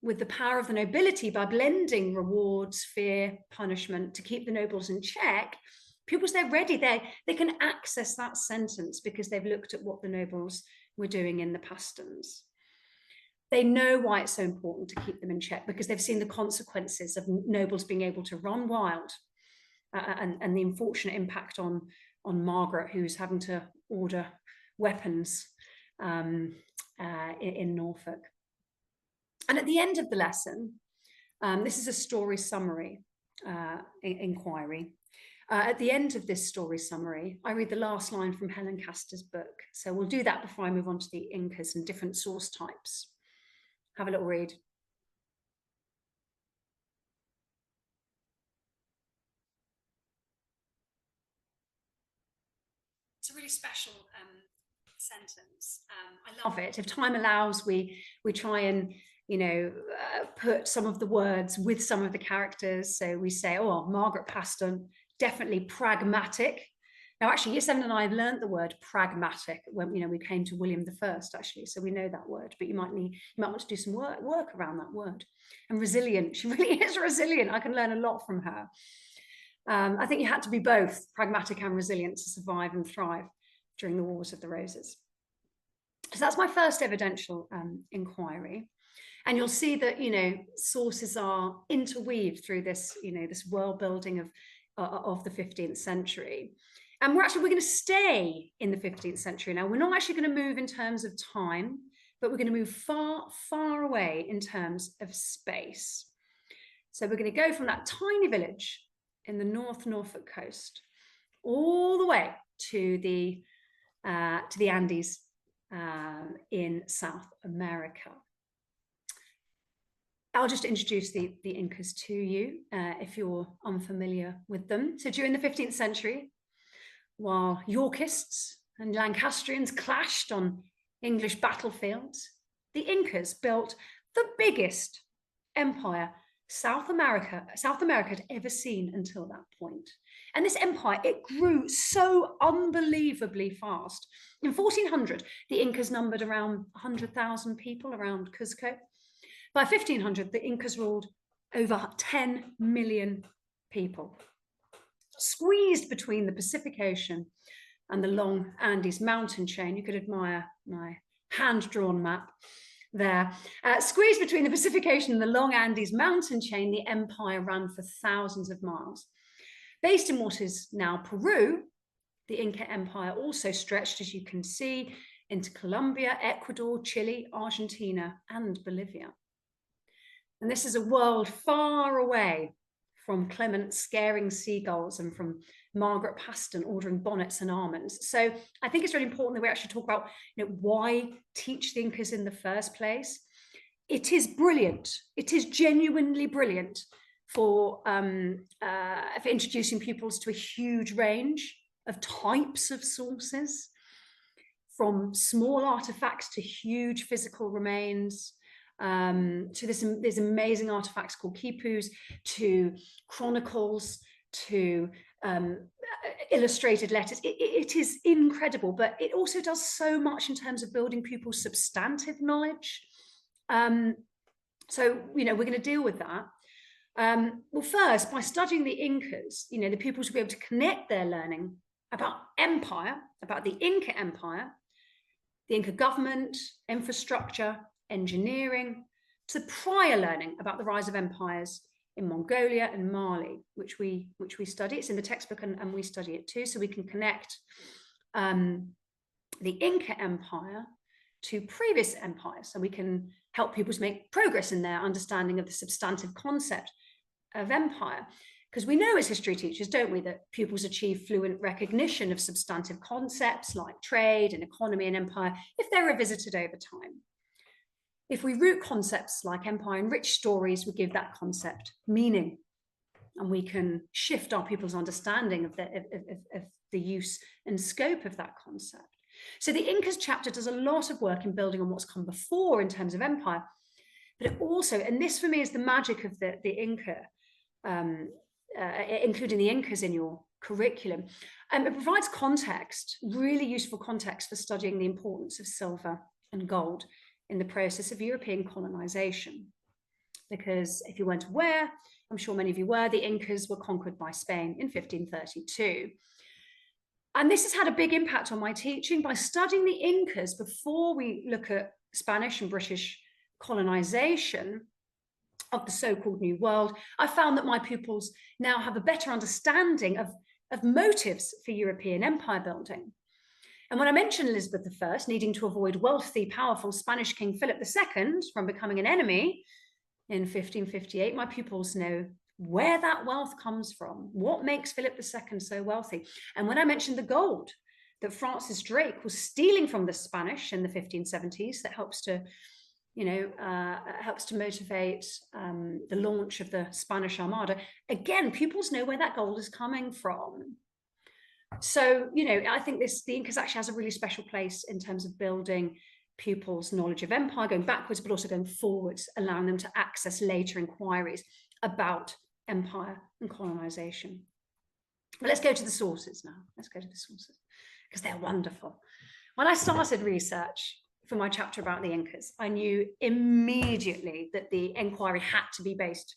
with the power of the nobility by blending rewards, fear, punishment to keep the nobles in check, pupils, they're ready. They can access that sentence because they've looked at what the nobles were doing in the Pastons. They know why it's so important to keep them in check because they've seen the consequences of nobles being able to run wild and the unfortunate impact on Margaret, who's having to order weapons in Norfolk. And at the end of the lesson, this is a story summary inquiry. At the end of this story summary, I read the last line from Helen Castor's book. So we'll do that before I move on to the Incas and different source types. Have a little read. It's a really special sentence. I love it. If time allows, we try and, you know, put some of the words with some of the characters. So we say, oh, Margaret Paston, definitely pragmatic. Now, actually, Year 7 and I have learned the word pragmatic when, you know, we came to William I, actually, so we know that word. But you might want to do some work around that word. And resilient, she really is resilient. I can learn a lot from her. I think you had to be both pragmatic and resilient to survive and thrive during the Wars of the Roses. So that's my first evidential inquiry. And you'll see that, you know, sources are interweaved through this, you know, this world building of the 15th century. And we're going to stay in the 15th century now. We're not actually going to move in terms of time, but we're going to move far, far away in terms of space. So we're going to go from that tiny village in the North Norfolk coast all the way to the Andes in South America. I'll just introduce the Incas to you if you're unfamiliar with them. So during the 15th century, while Yorkists and Lancastrians clashed on English battlefields, the Incas built the biggest empire South America had ever seen until that point. And this empire, it grew so unbelievably fast. In 1400, the Incas numbered around 100,000 people around Cuzco. By 1500, the Incas ruled over 10 million people. Squeezed between the Pacific Ocean and the long Andes mountain chain. You could admire my hand-drawn map there. Squeezed between the Pacific Ocean and the long Andes mountain chain, the empire ran for thousands of miles. Based in what is now Peru, the Inca Empire also stretched, as you can see, into Colombia, Ecuador, Chile, Argentina, and Bolivia. And this is a world far away from Clement scaring seagulls and from Margaret Paston ordering bonnets and almonds. So I think it's really important that we actually talk about, you know, why teach the Incas in the first place. It is brilliant. It is genuinely brilliant for introducing pupils to a huge range of types of sources, from small artifacts to huge physical remains, to these amazing artifacts called pupils, to chronicles, to illustrated letters. It is incredible, but it also does so much in terms of building pupils' substantive knowledge. So, we're going to deal with that. Well, first, by studying the Incas, the pupils will be able to connect their learning about empire, about the Inca Empire, the Inca government, infrastructure, engineering, to prior learning about the rise of empires in Mongolia and Mali, which we study. It's in the textbook, and we study it too, so we can connect the Inca Empire to previous empires, so we can help pupils make progress in their understanding of the substantive concept of empire. Because we know as history teachers, don't we, that pupils achieve fluent recognition of substantive concepts like trade and economy and empire if they're revisited over time. If we root concepts like empire in rich stories, we give that concept meaning, and we can shift our pupils' understanding of the use and scope of that concept. So the Incas chapter does a lot of work in building on what's come before in terms of empire, but it also, and this for me is the magic of the Inca, including the Incas in your curriculum, it provides context, really useful context for studying the importance of silver and gold in the process of European colonization. Because if you weren't aware, I'm sure many of you were, the Incas were conquered by Spain in 1532. And this has had a big impact on my teaching. By studying the Incas before we look at Spanish and British colonization of the so-called New World, I found that my pupils now have a better understanding of motives for European empire building. And when I mentioned Elizabeth I needing to avoid wealthy, powerful Spanish King Philip II from becoming an enemy in 1558, my pupils know where that wealth comes from, what makes Philip II so wealthy. And when I mentioned the gold that Francis Drake was stealing from the Spanish in the 1570s, that helps to motivate the launch of the Spanish Armada. Again, pupils know where that gold is coming from. So, I think the Incas actually has a really special place in terms of building pupils' knowledge of empire, going backwards, but also going forwards, allowing them to access later inquiries about empire and colonization. But let's go to the sources now. Let's go to the sources, because they're wonderful. When I started research for my chapter about the Incas, I knew immediately that the inquiry had to be based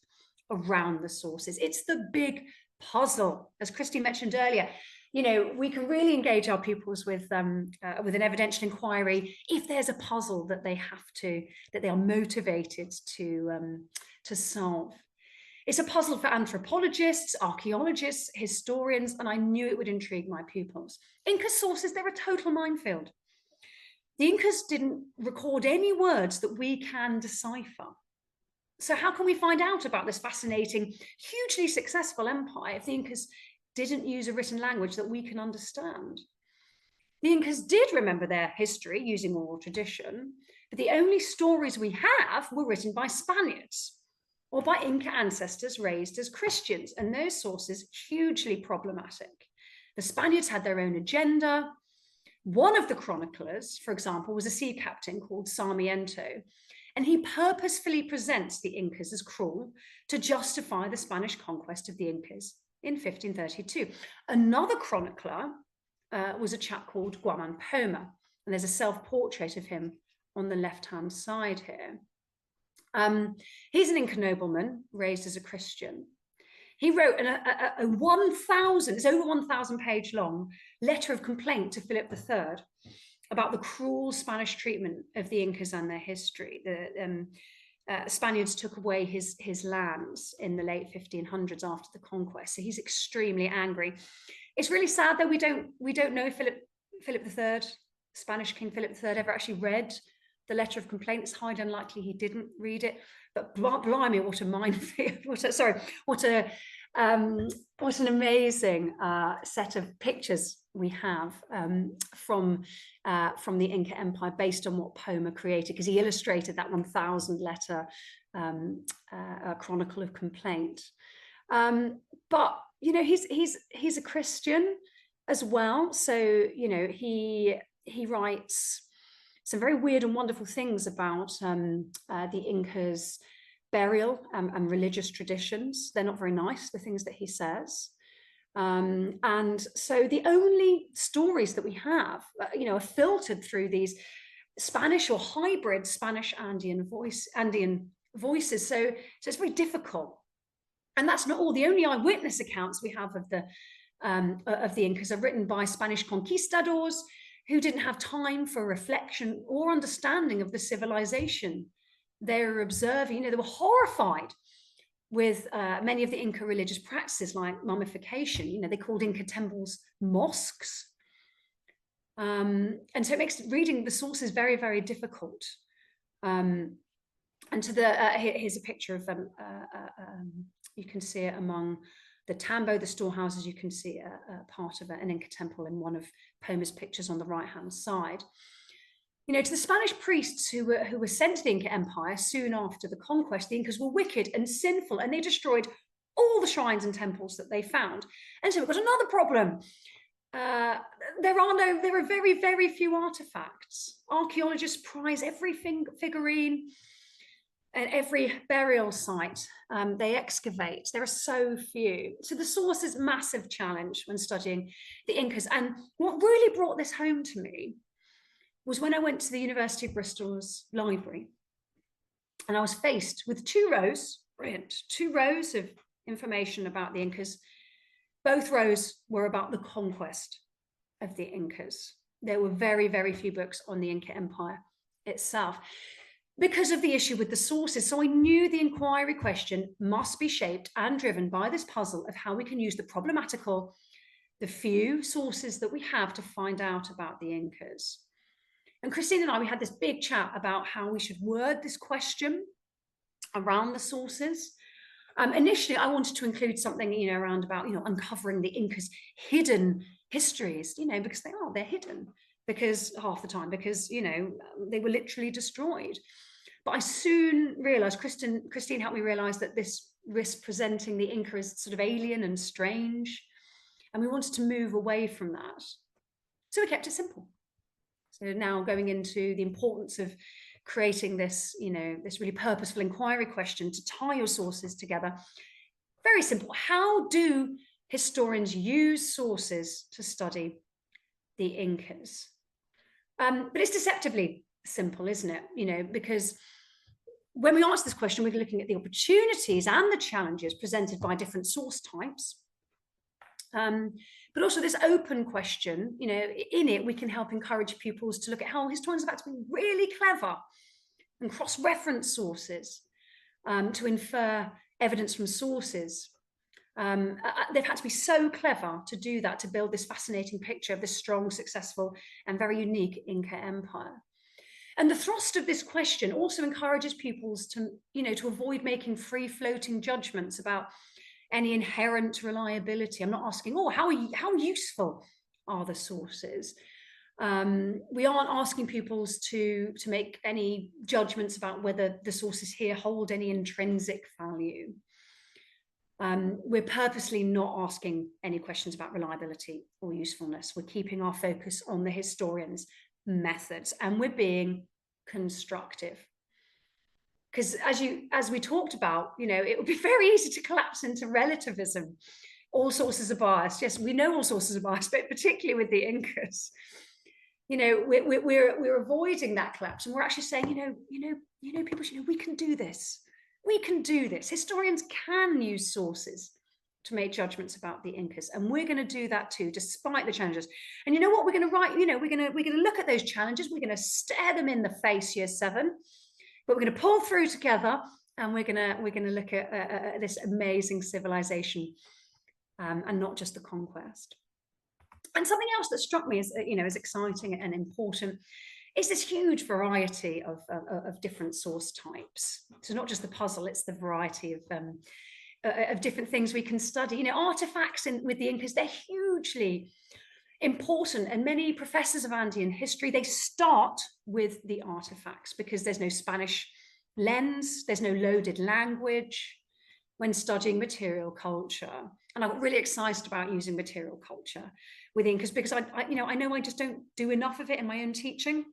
around the sources. It's the big puzzle, as Christy mentioned earlier. We can really engage our pupils with an evidential inquiry if there's a puzzle that they are motivated to solve. It's a puzzle for anthropologists, archaeologists, historians, and I knew it would intrigue my pupils. Inca sources, they're a total minefield. The Incas didn't record any words that we can decipher. So how can we find out about this fascinating, hugely successful empire if the Incas didn't use a written language that we can understand? The Incas did remember their history using oral tradition, but the only stories we have were written by Spaniards or by Inca ancestors raised as Christians, and those sources hugely problematic. The Spaniards had their own agenda. One of the chroniclers, for example, was a sea captain called Sarmiento, and he purposefully presents the Incas as cruel to justify the Spanish conquest of the Incas in 1532. Another chronicler was a chap called Guaman Poma, and there's a self-portrait of him on the left-hand side here. He's an Inca nobleman raised as a Christian. He wrote a 1,000, it's over 1,000 page long letter of complaint to Philip III about the cruel Spanish treatment of the Incas and their history. The Spaniards took away his lands in the late 1500s after the conquest, so he's extremely angry. It's really sad though, we don't know if Philip III, Spanish King Philip III, ever actually read the letter of complaint. It's highly unlikely he didn't read it, but blimey, what a minefield! What an amazing set of pictures we have from the Inca Empire based on what Poma created, because he illustrated that 1,000 letter chronicle of complaint. But he's a Christian as well, so he writes some very weird and wonderful things about the Incas' burial and religious traditions. They're not very nice, the things that he says. And so the only stories that we have, are filtered through these Spanish or hybrid Spanish Andean voices. So it's very difficult. And that's not all. The only eyewitness accounts we have of the Incas are written by Spanish conquistadors who didn't have time for reflection or understanding of the civilization they were observing. They were horrified with many of the Inca religious practices like mummification. They called Inca temples mosques. And so it makes reading the sources very, very difficult. And to here's a picture of them. You can see it among the tambo, the storehouses. You can see a part of an Inca temple in one of Poma's pictures on the right-hand side. To the Spanish priests who were sent to the Inca Empire soon after the conquest, the Incas were wicked and sinful, and they destroyed all the shrines and temples that they found. And so we've got another problem. There are very, very few artifacts. Archaeologists prize every figurine and every burial site they excavate. There are so few. So the source is a massive challenge when studying the Incas. And what really brought this home to me was when I went to the University of Bristol's library, and I was faced with two rows of information about the Incas. Both rows were about the conquest of the Incas. There were very, very few books on the Inca Empire itself because of the issue with the sources. So I knew the inquiry question must be shaped and driven by this puzzle of how we can use the few sources that we have to find out about the Incas. And Christine and I, we had this big chat about how we should word this question around the sources. Initially, I wanted to include something, around about, uncovering the Incas' hidden histories, because they're hidden, because half the time, because, they were literally destroyed. But I soon realized, Christine helped me realize that this risked presenting the Inca as sort of alien and strange. And we wanted to move away from that. So we kept it simple. So now going into the importance of creating this, this really purposeful inquiry question to tie your sources together. Very simple. How do historians use sources to study the Incas? But it's deceptively simple, isn't it? Because when we answer this question, we're looking at the opportunities and the challenges presented by different source types. But also this open question, in it, we can help encourage pupils to look at how historians have had to be really clever and cross-reference sources to infer evidence from sources. They've had to be so clever to do that, to build this fascinating picture of this strong, successful, and very unique Inca Empire. And the thrust of this question also encourages pupils to avoid making free-floating judgments about any inherent reliability. I'm not asking, how useful are the sources? We aren't asking pupils to make any judgments about whether the sources here hold any intrinsic value. We're purposely not asking any questions about reliability or usefulness. We're keeping our focus on the historian's methods, and we're being constructive. Because as we talked about, it would be very easy to collapse into relativism. All sources are biased. Yes, we know all sources are biased, but particularly with the Incas, we're avoiding that collapse, and we're actually saying, people, we can do this. We can do this. Historians can use sources to make judgments about the Incas, and we're going to do that too, despite the challenges. And you know what? We're going to write. We're going to look at those challenges. We're going to stare them in the face, year 7. But we're going to pull through together, and we're going to look at this amazing civilization, and not just the conquest. And something else that struck me as exciting and important is this huge variety of different source types. So not just the puzzle; it's the variety of different things we can study. Artifacts with the Incas, they're hugely important, and many professors of Andean history, they start with the artifacts because there's no Spanish lens, there's no loaded language. when studying material culture. And I got really excited about using material culture with Incas because I know I just don't do enough of it in my own teaching.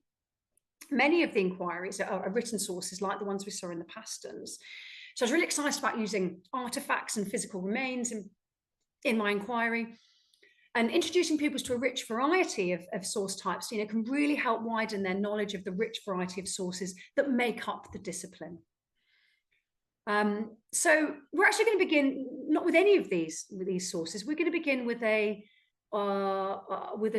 Many of the inquiries are written sources like the ones we saw in the Pastons. So I was really excited about using artifacts and physical remains in my inquiry. And introducing pupils to a rich variety of source types, can really help widen their knowledge of the rich variety of sources that make up the discipline. So we're actually going to begin not with any of these sources. We're going to begin with a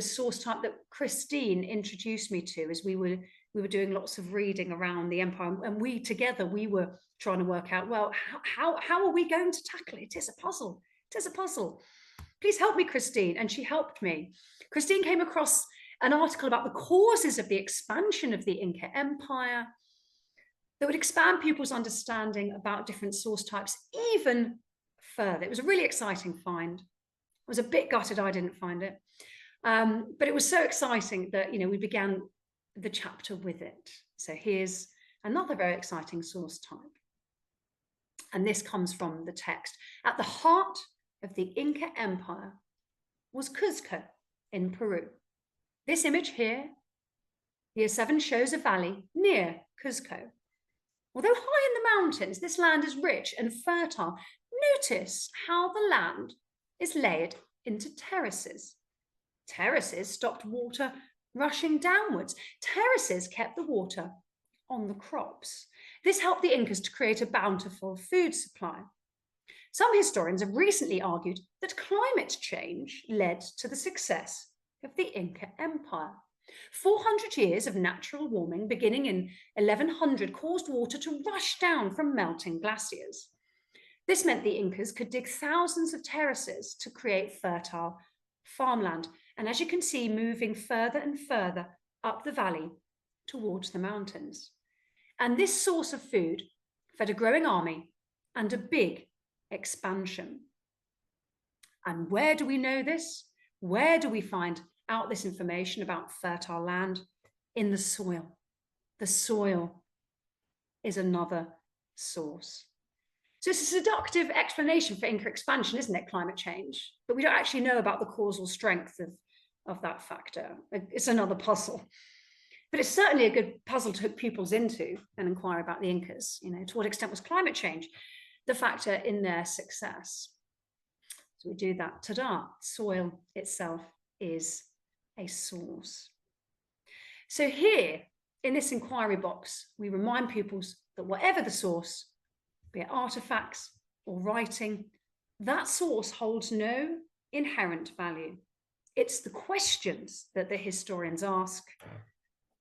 source type that Christine introduced me to as we were doing lots of reading around the empire, and we were trying to work out, well, how are we going to tackle it? It is a puzzle. It is a puzzle. Please help me, Christine. And she helped me. Christine came across an article about the causes of the expansion of the Inca Empire that would expand pupils' understanding about different source types even further. It was a really exciting find. I was a bit gutted I didn't find it. But it was so exciting that, we began the chapter with it. So here's another very exciting source type. And this comes from the text. At the heart of the Inca Empire was Cuzco in Peru. This image here, Year 7, shows a valley near Cuzco. Although high in the mountains, this land is rich and fertile. Notice how the land is layered into terraces. Terraces stopped water rushing downwards. Terraces kept the water on the crops. This helped the Incas to create a bountiful food supply. Some historians have recently argued that climate change led to the success of the Inca Empire. 400 years of natural warming beginning in 1100 caused water to rush down from melting glaciers. This meant the Incas could dig thousands of terraces to create fertile farmland. And as you can see, moving further and further up the valley towards the mountains. And this source of food fed a growing army and a big expansion. And where do we know this? Where do we find out this information about fertile land? In the soil. The soil is another source. So it's a seductive explanation for Inca expansion, isn't it, climate change? But we don't actually know about the causal strength of that factor. It's another puzzle. But it's certainly a good puzzle to hook pupils into and inquire about the Incas. To what extent was climate change the factor in their success? So we do that. Ta-da! Soil itself is a source. So here, in this inquiry box, we remind pupils that whatever the source, be it artifacts or writing, that source holds no inherent value. It's the questions that the historians ask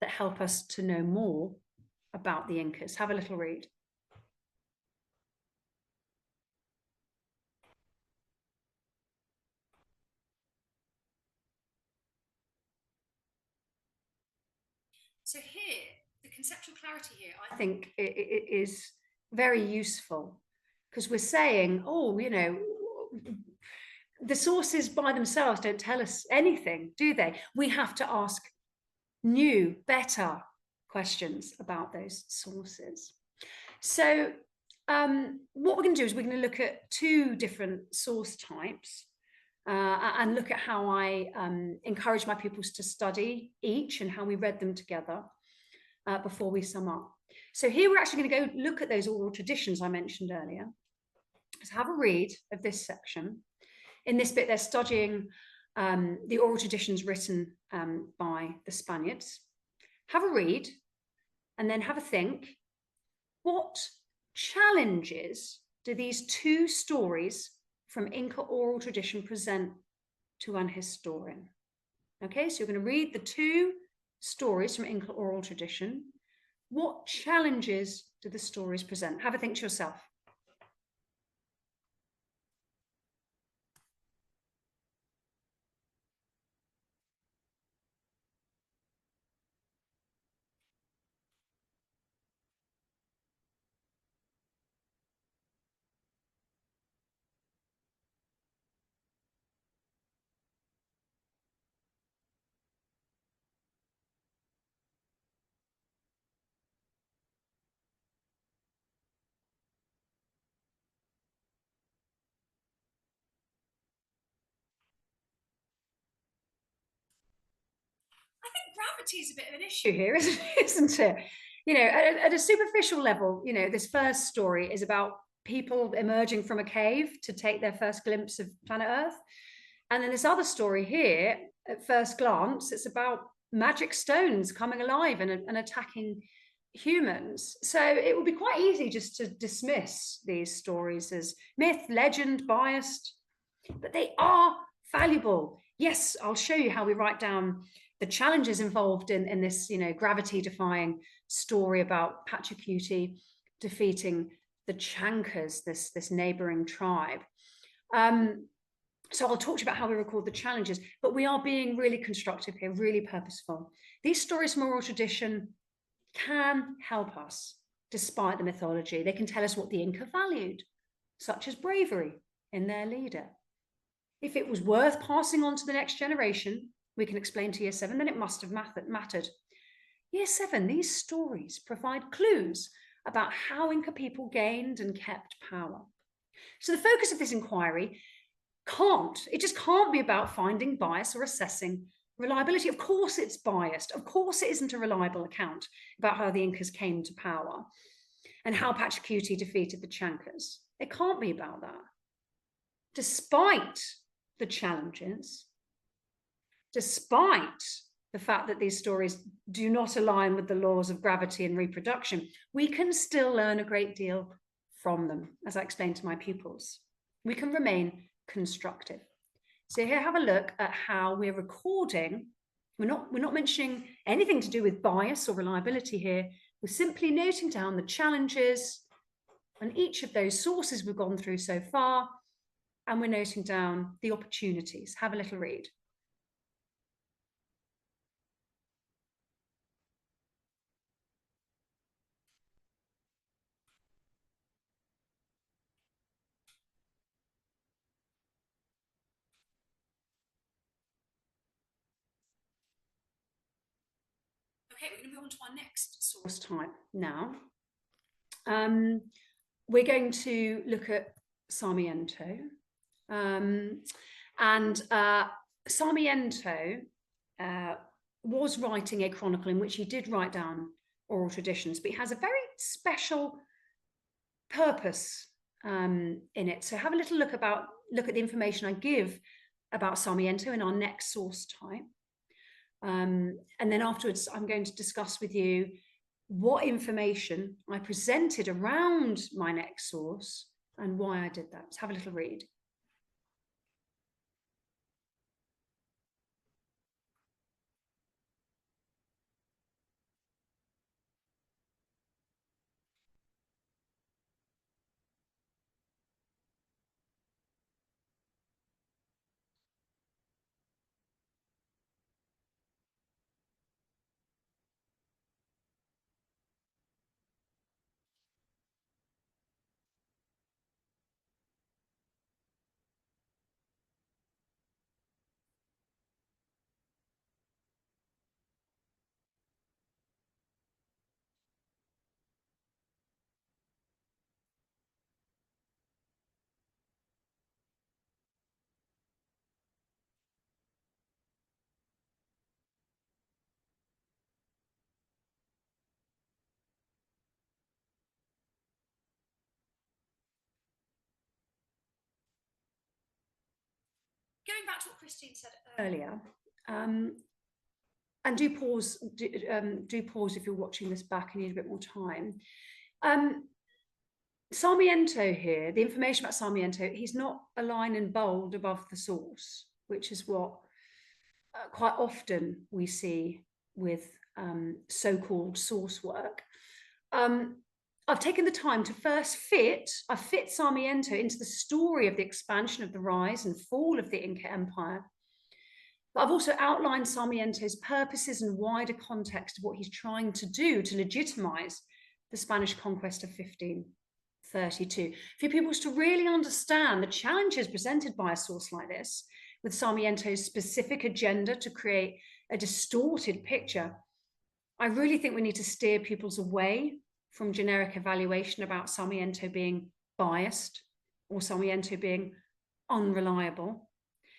that help us to know more about the Incas. Have a little read. So here, the conceptual clarity here, I think it is very useful, because we're saying, the sources by themselves don't tell us anything, do they? We have to ask new, better questions about those sources. So what we're going to do is we're going to look at two different source types and look at how I encourage my pupils to study each and how we read them together before we sum up. So here we're actually going to go look at those oral traditions I mentioned earlier. So have a read of this section. In this bit, they're studying the oral traditions written by the Spaniards. Have a read and then have a think. What challenges do these two stories from Inca oral tradition present to an historian? Okay, so you're going to read the two stories from Inca oral tradition. What challenges do the stories present? Have a think to yourself. gravity is a bit of an issue here, isn't it? You know, at a superficial level, you know, this first story is about people emerging from a cave to take their first glimpse of planet Earth. And then this other story here, at first glance, it's about magic stones coming alive and attacking humans. So it would be quite easy just to dismiss these stories as myth, legend, biased, but they are valuable. Yes, I'll show you how we write down the challenges involved in this, you know, gravity-defying story about Pachacuti defeating the Chancas, this neighboring tribe. So I'll talk to you about how we record the challenges, but we are being really constructive here, really purposeful. These stories from oral tradition can help us despite the mythology. They can tell us what the Inca valued, such as bravery in their leader. If it was worth passing on to the next generation, we can explain to year 7, then it must have mattered. Year 7, these stories provide clues about how Inca people gained and kept power. So the focus of this inquiry just can't be about finding bias or assessing reliability. Of course it's biased. Of course it isn't a reliable account about how the Incas came to power and how Pachacuti defeated the Chancas. It can't be about that. Despite the challenges, despite the fact that these stories do not align with the laws of gravity and reproduction, we can still learn a great deal from them, as I explained to my pupils. We can remain constructive. So here, have a look at how we're recording. We're not mentioning anything to do with bias or reliability here. We're simply noting down the challenges on each of those sources we've gone through so far, and we're noting down the opportunities. Have a little read. Okay, we're going to move on to our next source type now. We're going to look at Sarmiento. Sarmiento was writing a chronicle in which he did write down oral traditions, but he has a very special purpose in it. So have a little look at the information I give about Sarmiento in our next source type. And then afterwards, I'm going to discuss with you what information I presented around my next source and why I did that. Let's have a little read. Going back to what Christine said earlier, and do pause if you're watching this back and need a bit more time. Sarmiento here, the information about Sarmiento, he's not a line in bold above the source, which is what quite often we see with so-called source work. I've taken the time to first fit Sarmiento into the story of the expansion of the rise and fall of the Inca Empire. But I've also outlined Sarmiento's purposes and wider context of what he's trying to do to legitimize the Spanish conquest of 1532. For people to really understand the challenges presented by a source like this, with Sarmiento's specific agenda to create a distorted picture, I really think we need to steer pupils away from generic evaluation about Sarmiento being biased or Sarmiento being unreliable.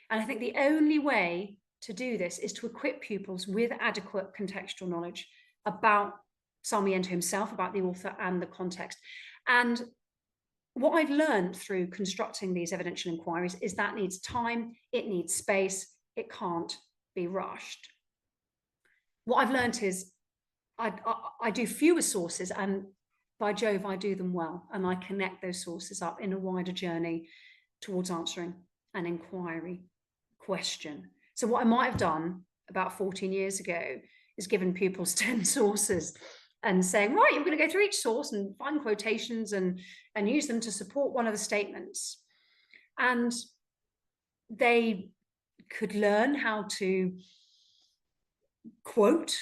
And I think the only way to do this is to equip pupils with adequate contextual knowledge about Sarmiento himself, about the author and the context. And what I've learned through constructing these evidential inquiries is that needs time, it needs space, it can't be rushed. What I've learned is I do fewer sources, and by Jove, I do them well, and I connect those sources up in a wider journey towards answering an inquiry question. So what I might have done about 14 years ago is given pupils 10 sources and saying, right, you're going to go through each source and find quotations and use them to support one of the statements. And they could learn how to quote,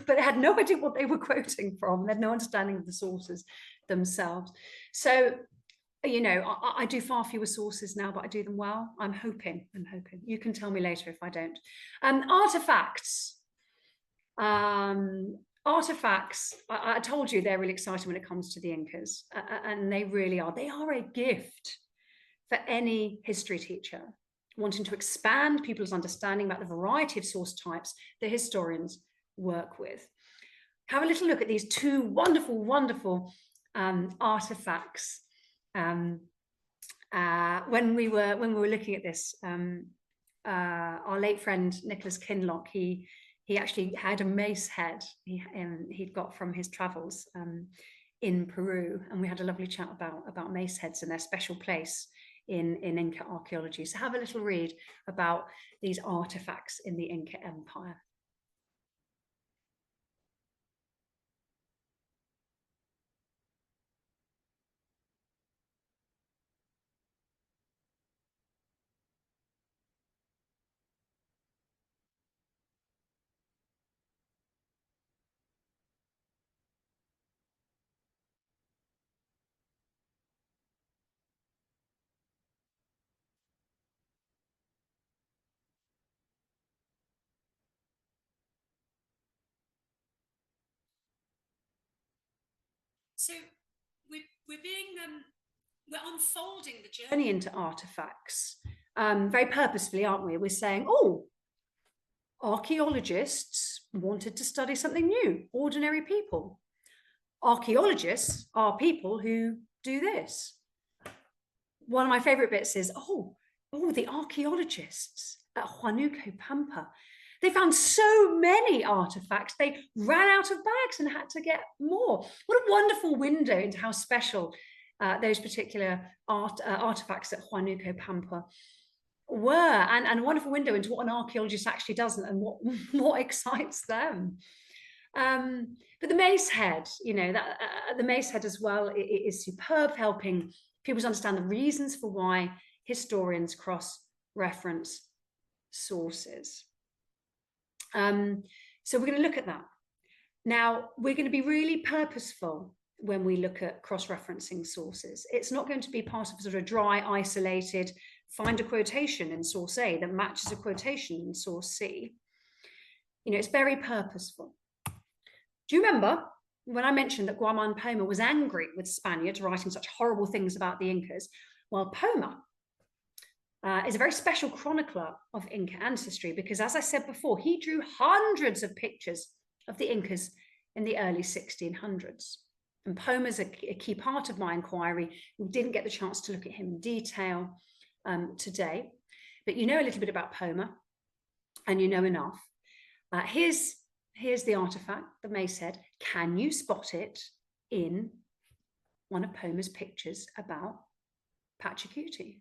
but they had no idea what they were quoting from. They had no understanding of the sources themselves. So, you know, I do far fewer sources now, but I do them well. I'm hoping. You can tell me later if I don't. Artifacts. Artifacts, I told you they're really exciting when it comes to the Incas, and they really are. They are a gift for any history teacher wanting to expand people's understanding about the variety of source types that historians work with. Have a little look at these two wonderful, wonderful artifacts. When we were looking at this, our late friend Nicholas Kinlock, he actually had a mace head he'd got from his travels in Peru, and we had a lovely chat about mace heads and their special place in Inca archaeology. So have a little read about these artifacts in the Inca Empire. So we're unfolding the journey into artifacts very purposefully, aren't we? We're saying, oh, archaeologists wanted to study something new, ordinary people. Archaeologists are people who do this. One of my favorite bits is, the archaeologists at Huánuco Pampa. They found so many artifacts, they ran out of bags and had to get more. What a wonderful window into how special those particular artifacts at Huánuco Pampa were, and a wonderful window into what an archaeologist actually does and what excites them. But the mace head, you know, the mace head as well is superb, helping people understand the reasons for why historians cross-reference sources. So we're going to look at that. Now, we're going to be really purposeful when we look at cross-referencing sources. It's not going to be part of sort of dry, isolated, find a quotation in source A that matches a quotation in source C. You know, it's very purposeful. Do you remember when I mentioned that Guaman Poma was angry with Spaniards writing such horrible things about the Incas? Well, Poma is a very special chronicler of Inca ancestry because, as I said before, he drew hundreds of pictures of the Incas in the early 1600s. And Poma's a key part of my inquiry. We didn't get the chance to look at him in detail today, but you know a little bit about Poma, and you know enough. Here's the artifact, the mace head. Can you spot it in one of Poma's pictures about Pachacuti?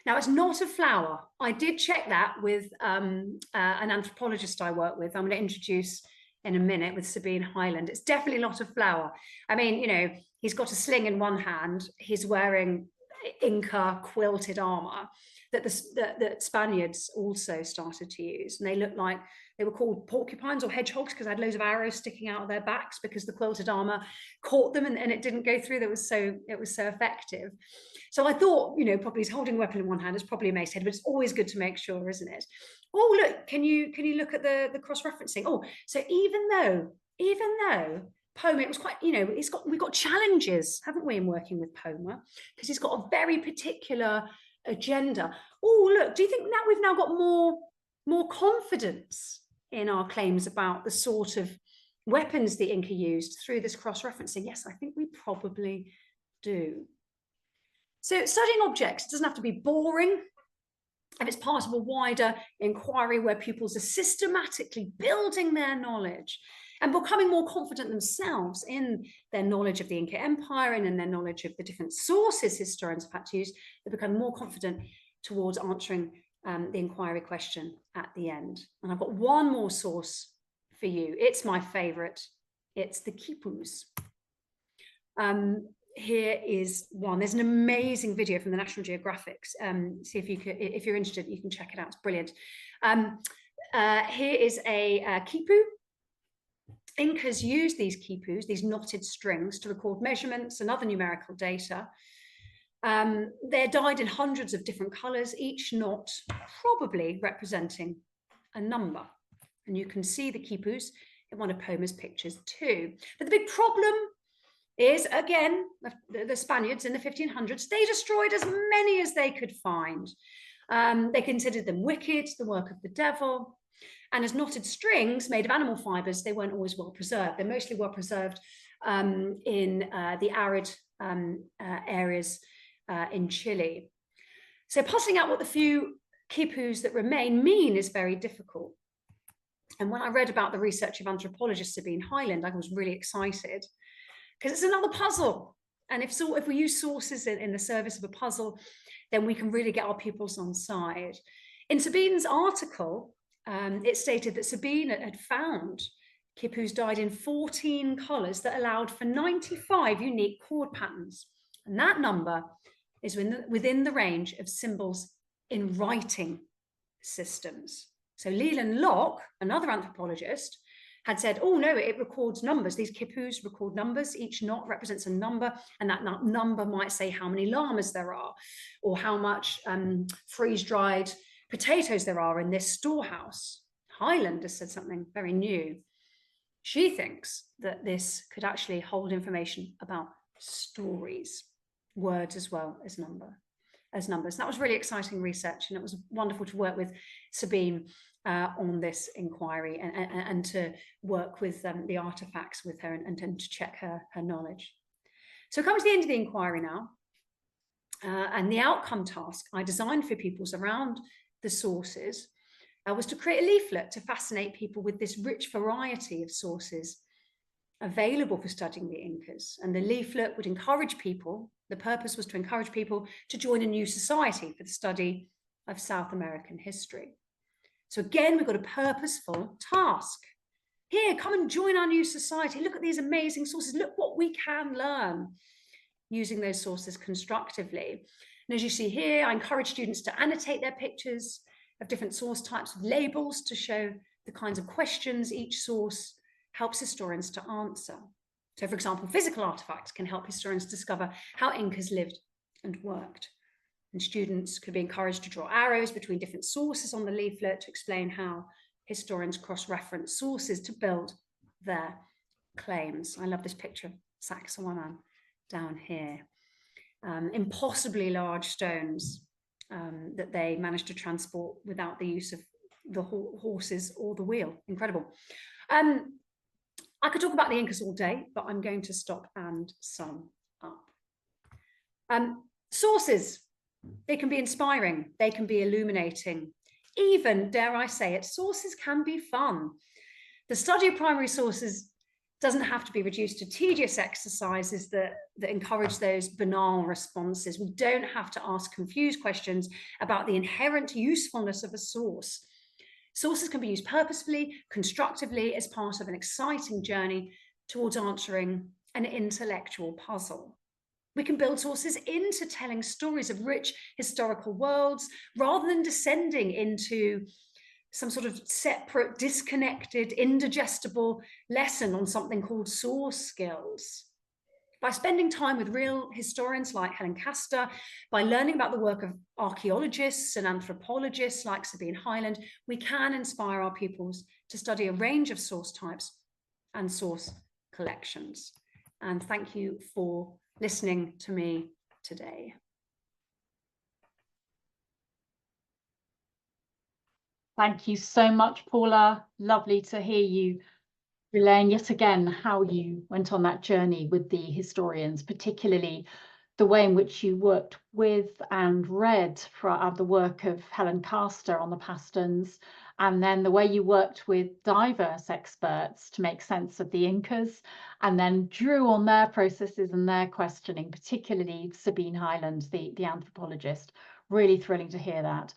Now, it's not a flower. I did check that with an anthropologist I work with. I'm going to introduce in a minute with Sabine Hyland. It's definitely not a flower. I mean, you know, he's got a sling in one hand. He's wearing Inca quilted armor that Spaniards also started to use. And they looked like they were called porcupines or hedgehogs because they had loads of arrows sticking out of their backs because the quilted armor caught them and it didn't go through. It was so effective. So I thought, you know, probably he's holding a weapon in one hand. It's probably a mace head, but it's always good to make sure, isn't it? Oh, look, can you look at the cross-referencing? Oh, so even though Poma, it was quite, you know, we've got challenges, haven't we, in working with Poma, because he's got a very particular agenda. Oh, look, do you think that we've now got more more confidence in our claims about the sort of weapons the Inca used through this cross-referencing? Yes, I think we probably do. So studying objects doesn't have to be boring, and it's part of a wider inquiry where pupils are systematically building their knowledge and becoming more confident themselves in their knowledge of the Inca Empire and in their knowledge of the different sources historians have had to use. They become more confident towards answering the inquiry question at the end. And I've got one more source for you. It's my favorite. It's the quipus. Here is one. There's an amazing video from the National Geographic. See if you could, if you're interested, you can check it out. It's brilliant. Here is a quipu. Incas used these quipus, these knotted strings, to record measurements and other numerical data. They're dyed in hundreds of different colors, each knot probably representing a number. And you can see the quipus in one of Poma's pictures too. But the big problem is, again, the Spaniards in the 1500s, they destroyed as many as they could find. They considered them wicked, the work of the devil. And as knotted strings made of animal fibers, they weren't always well preserved. They're mostly well preserved in the arid areas in Chile. So puzzling out what the few quipus that remain mean is very difficult. And when I read about the research of anthropologist Sabine Hyland, I was really excited because it's another puzzle. And if we use sources in the service of a puzzle, then we can really get our pupils on side. In Sabine's article, it stated that Sabine had found quipus dyed in 14 colors that allowed for 95 unique chord patterns. And that number is within the range of symbols in writing systems. So Leland Locke, another anthropologist, had said, oh no, it records numbers. These quipus record numbers. Each knot represents a number, and that number might say how many llamas there are, or how much freeze-dried potatoes there are in this storehouse. Hyland has said something very new. She thinks that this could actually hold information about stories, words as well as numbers. That was really exciting research, and it was wonderful to work with Sabine on this inquiry and to work with the artifacts with her and to check her knowledge. So coming to the end of the inquiry now, and the outcome task I designed for pupils around the sources was to create a leaflet to fascinate people with this rich variety of sources available for studying the Incas. And the leaflet would encourage people, the purpose was to encourage people to join a new society for the study of South American history. So again, we've got a purposeful task. Here, come and join our new society. Look at these amazing sources. Look what we can learn using those sources constructively. And as you see here, I encourage students to annotate their pictures of different source types with labels to show the kinds of questions each source helps historians to answer. So for example, physical artifacts can help historians discover how Incas lived and worked. And students could be encouraged to draw arrows between different sources on the leaflet to explain how historians cross-reference sources to build their claims. I love this picture of Sacsayhuaman down here. Impossibly large stones that they managed to transport without the use of the horses or the wheel. Incredible. I could talk about the Incas all day, but I'm going to stop and sum up. Sources, they can be inspiring, they can be illuminating. Even, dare I say it, sources can be fun. The study of primary sources doesn't have to be reduced to tedious exercises that encourage those banal responses. We don't have to ask confused questions about the inherent usefulness of a source. Sources can be used purposefully, constructively, as part of an exciting journey towards answering an intellectual puzzle. We can build sources into telling stories of rich historical worlds rather than descending into some sort of separate, disconnected, indigestible lesson on something called source skills. By spending time with real historians like Helen Castor, by learning about the work of archaeologists and anthropologists like Sabine Hyland, we can inspire our pupils to study a range of source types and source collections. And thank you for listening to me today. Thank you so much, Paula. Lovely to hear you relaying yet again how you went on that journey with the historians, particularly the way in which you worked with and read for the work of Helen Castor on the Pastons, and then the way you worked with diverse experts to make sense of the Incas, and then drew on their processes and their questioning, particularly Sabine Hyland, the anthropologist. Really thrilling to hear that.